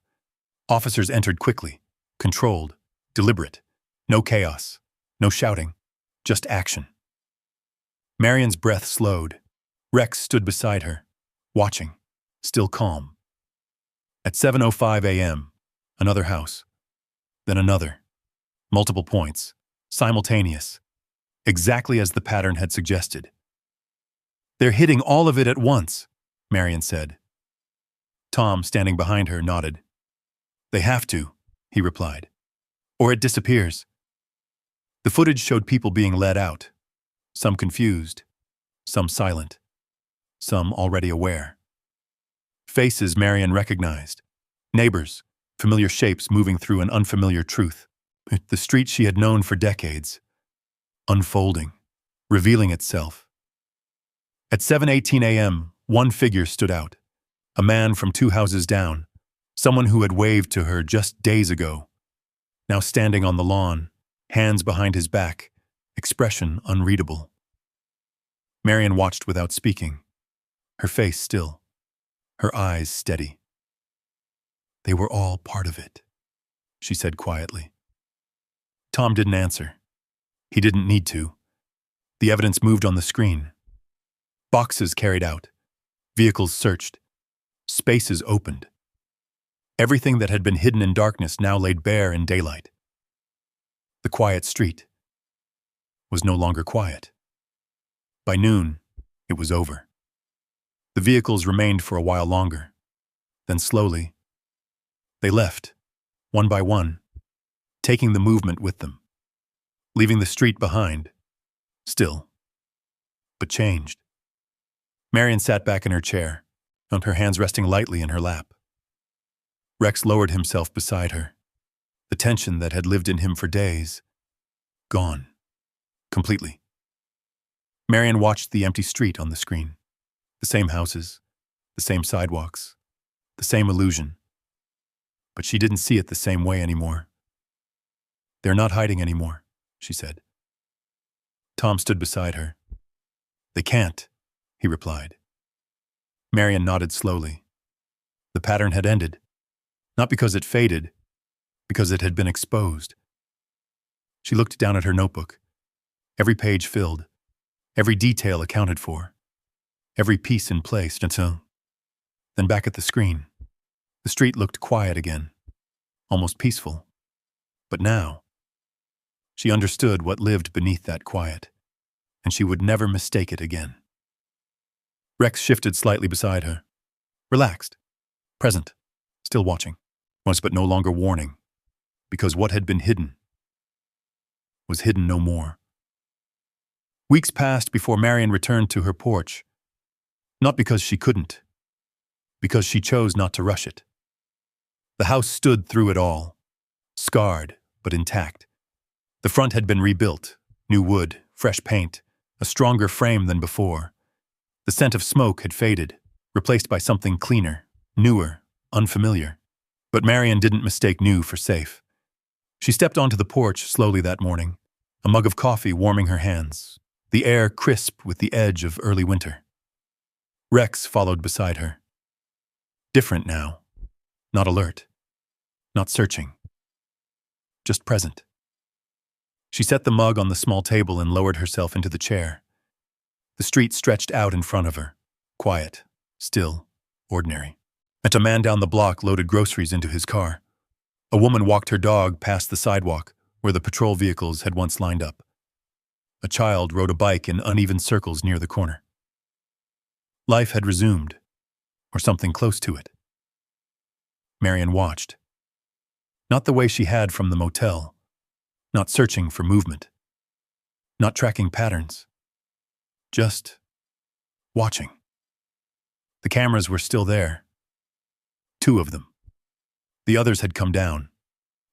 A: Officers entered quickly, controlled, deliberate. No chaos, no shouting, just action. Marian's breath slowed. Rex stood beside her, watching, still calm. At 7:05 a.m., another house. Then another. Multiple points, simultaneous, exactly as the pattern had suggested. "They're hitting all of it at once," Marian said. Tom, standing behind her, nodded. "They have to," he replied, "or it disappears." The footage showed people being led out, some confused, some silent, some already aware. Faces Marian recognized, neighbors, familiar shapes moving through an unfamiliar truth. The street she had known for decades, unfolding, revealing itself. At 7:18 a.m., one figure stood out, a man from 2 houses down, someone who had waved to her just days ago, now standing on the lawn, hands behind his back, expression unreadable. Marian watched without speaking, her face still, her eyes steady. "They were all part of it," she said quietly. Tom didn't answer. He didn't need to. The evidence moved on the screen. Boxes carried out. Vehicles searched. Spaces opened. Everything that had been hidden in darkness now laid bare in daylight. The quiet street was no longer quiet. By noon, it was over. The vehicles remained for a while longer. Then slowly, they left, one by one, taking the movement with them, leaving the street behind, still, but changed. Marian sat back in her chair, her hands resting lightly in her lap. Rex lowered himself beside her, the tension that had lived in him for days, gone, completely. Marian watched the empty street on the screen, the same houses, the same sidewalks, the same illusion. But she didn't see it the same way anymore. "They're not hiding anymore," she said. Tom stood beside her. "They can't," he replied. Marian nodded slowly. The pattern had ended, not because it faded, because it had been exposed. She looked down at her notebook, every page filled, every detail accounted for, every piece in place until... Then back at the screen, the street looked quiet again, almost peaceful. But now, she understood what lived beneath that quiet, and she would never mistake it again. Rex shifted slightly beside her, relaxed, present, still watching, was but no longer warning, because what had been hidden was hidden no more. Weeks passed before Marian returned to her porch, not because she couldn't, because she chose not to rush it. The house stood through it all, scarred but intact. The front had been rebuilt, new wood, fresh paint, a stronger frame than before. The scent of smoke had faded, replaced by something cleaner, newer, unfamiliar. But Marian didn't mistake new for safe. She stepped onto the porch slowly that morning, a mug of coffee warming her hands, the air crisp with the edge of early winter. Rex followed beside her. Different now, not alert, not searching, just present. She set the mug on the small table and lowered herself into the chair. The street stretched out in front of her, quiet, still, ordinary. And a man down the block loaded groceries into his car. A woman walked her dog past the sidewalk where the patrol vehicles had once lined up. A child rode a bike in uneven circles near the corner. Life had resumed, or something close to it. Marian watched. Not the way she had from the motel, not searching for movement, not tracking patterns, just watching. The cameras were still there. 2 of them. The others had come down.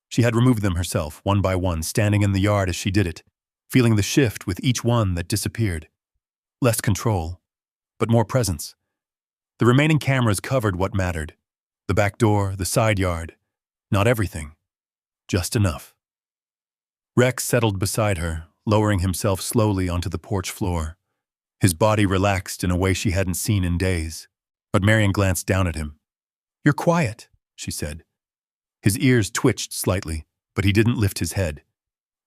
A: She had removed them herself, one by one, standing in the yard as she did it, feeling the shift with each one that disappeared. Less control, but more presence. The remaining cameras covered what mattered. The back door, the side yard. Not everything. Just enough. Rex settled beside her, lowering himself slowly onto the porch floor. His body relaxed in a way she hadn't seen in days. But Marian glanced down at him. "You're quiet," she said. His ears twitched slightly, but he didn't lift his head.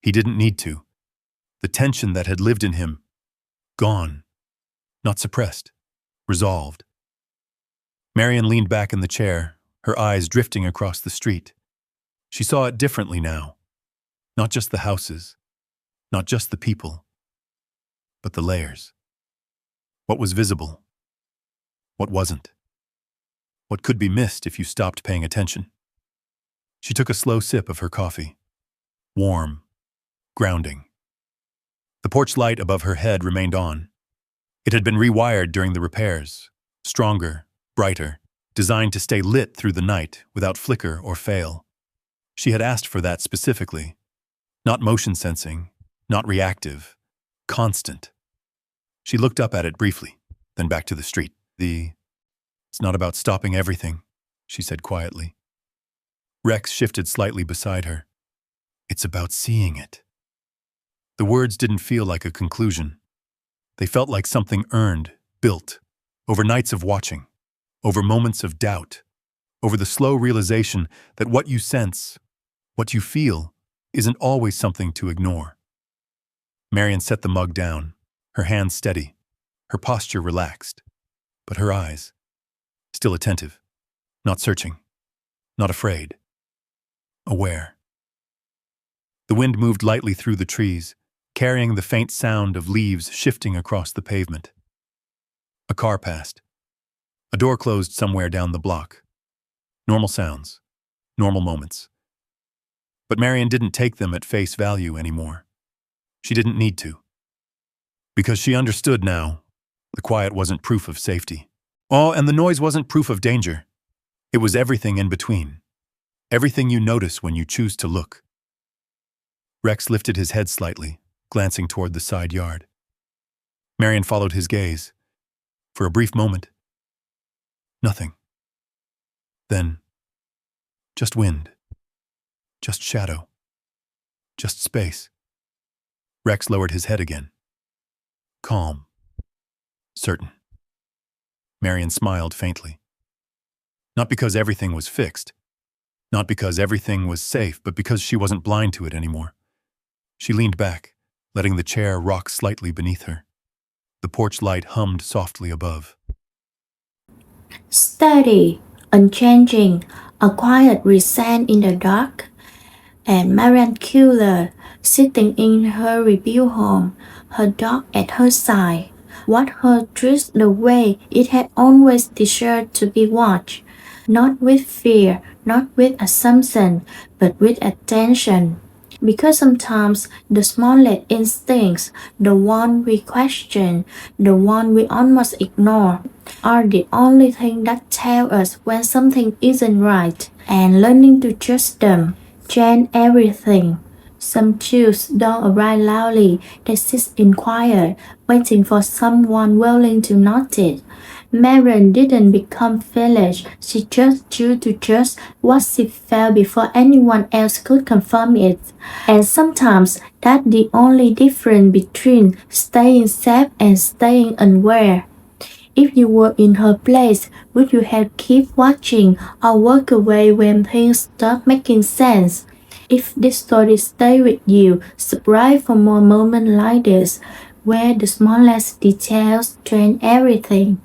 A: He didn't need to. The tension that had lived in him, gone. Not suppressed. Resolved. Marian leaned back in the chair, her eyes drifting across the street. She saw it differently now. Not just the houses, not just the people, but the layers. What was visible? What wasn't? What could be missed if you stopped paying attention? She took a slow sip of her coffee. Warm. Grounding. The porch light above her head remained on. It had been rewired during the repairs. Stronger, brighter, designed to stay lit through the night without flicker or fail. She had asked for that specifically. Not motion sensing, not reactive, constant. She looked up at it briefly, then back to the street. It's not about stopping everything, she said quietly. Rex shifted slightly beside her. It's about seeing it. The words didn't feel like a conclusion. They felt like something earned, built, over nights of watching, over moments of doubt, over the slow realization that what you sense, what you feel, isn't always something to ignore. Marian set the mug down, her hands steady, her posture relaxed, but her eyes, still attentive, not searching, not afraid, aware. The wind moved lightly through the trees, carrying the faint sound of leaves shifting across the pavement. A car passed. A door closed somewhere down the block. Normal sounds, normal moments. But Marian didn't take them at face value anymore. She didn't need to. Because she understood now, the quiet wasn't proof of safety. Oh, and the noise wasn't proof of danger. It was everything in between. Everything you notice when you choose to look. Rex lifted his head slightly, glancing toward the side yard. Marian followed his gaze. For a brief moment, nothing. Then, just wind. Just shadow. Just space. Rex lowered his head again. Calm. Certain. Marian smiled faintly. Not because everything was fixed. Not because everything was safe, but because she wasn't blind to it anymore. She leaned back, letting the chair rock slightly beneath her. The porch light hummed softly above.
B: Steady, unchanging, a quiet recent in the dark, and Marian Killer sitting in her rebuilt home, her dog at her side, watched her drift the way it had always deserved to be watched, not with fear, not with assumption, but with attention. Because sometimes the smallest instincts, the one we question, the one we almost ignore, are the only thing that tell us when something isn't right, and learning to trust them change everything. Some chills don't arrive loudly, they sit in quiet, waiting for someone willing to notice. Marian didn't become foolish, she just chose to trust what she felt before anyone else could confirm it. And sometimes that's the only difference between staying safe and staying unaware. If you were in her place, would you have keep watching or walk away when things start making sense? If this story stay with you, subscribe for more moments like this, where the smallest details change everything.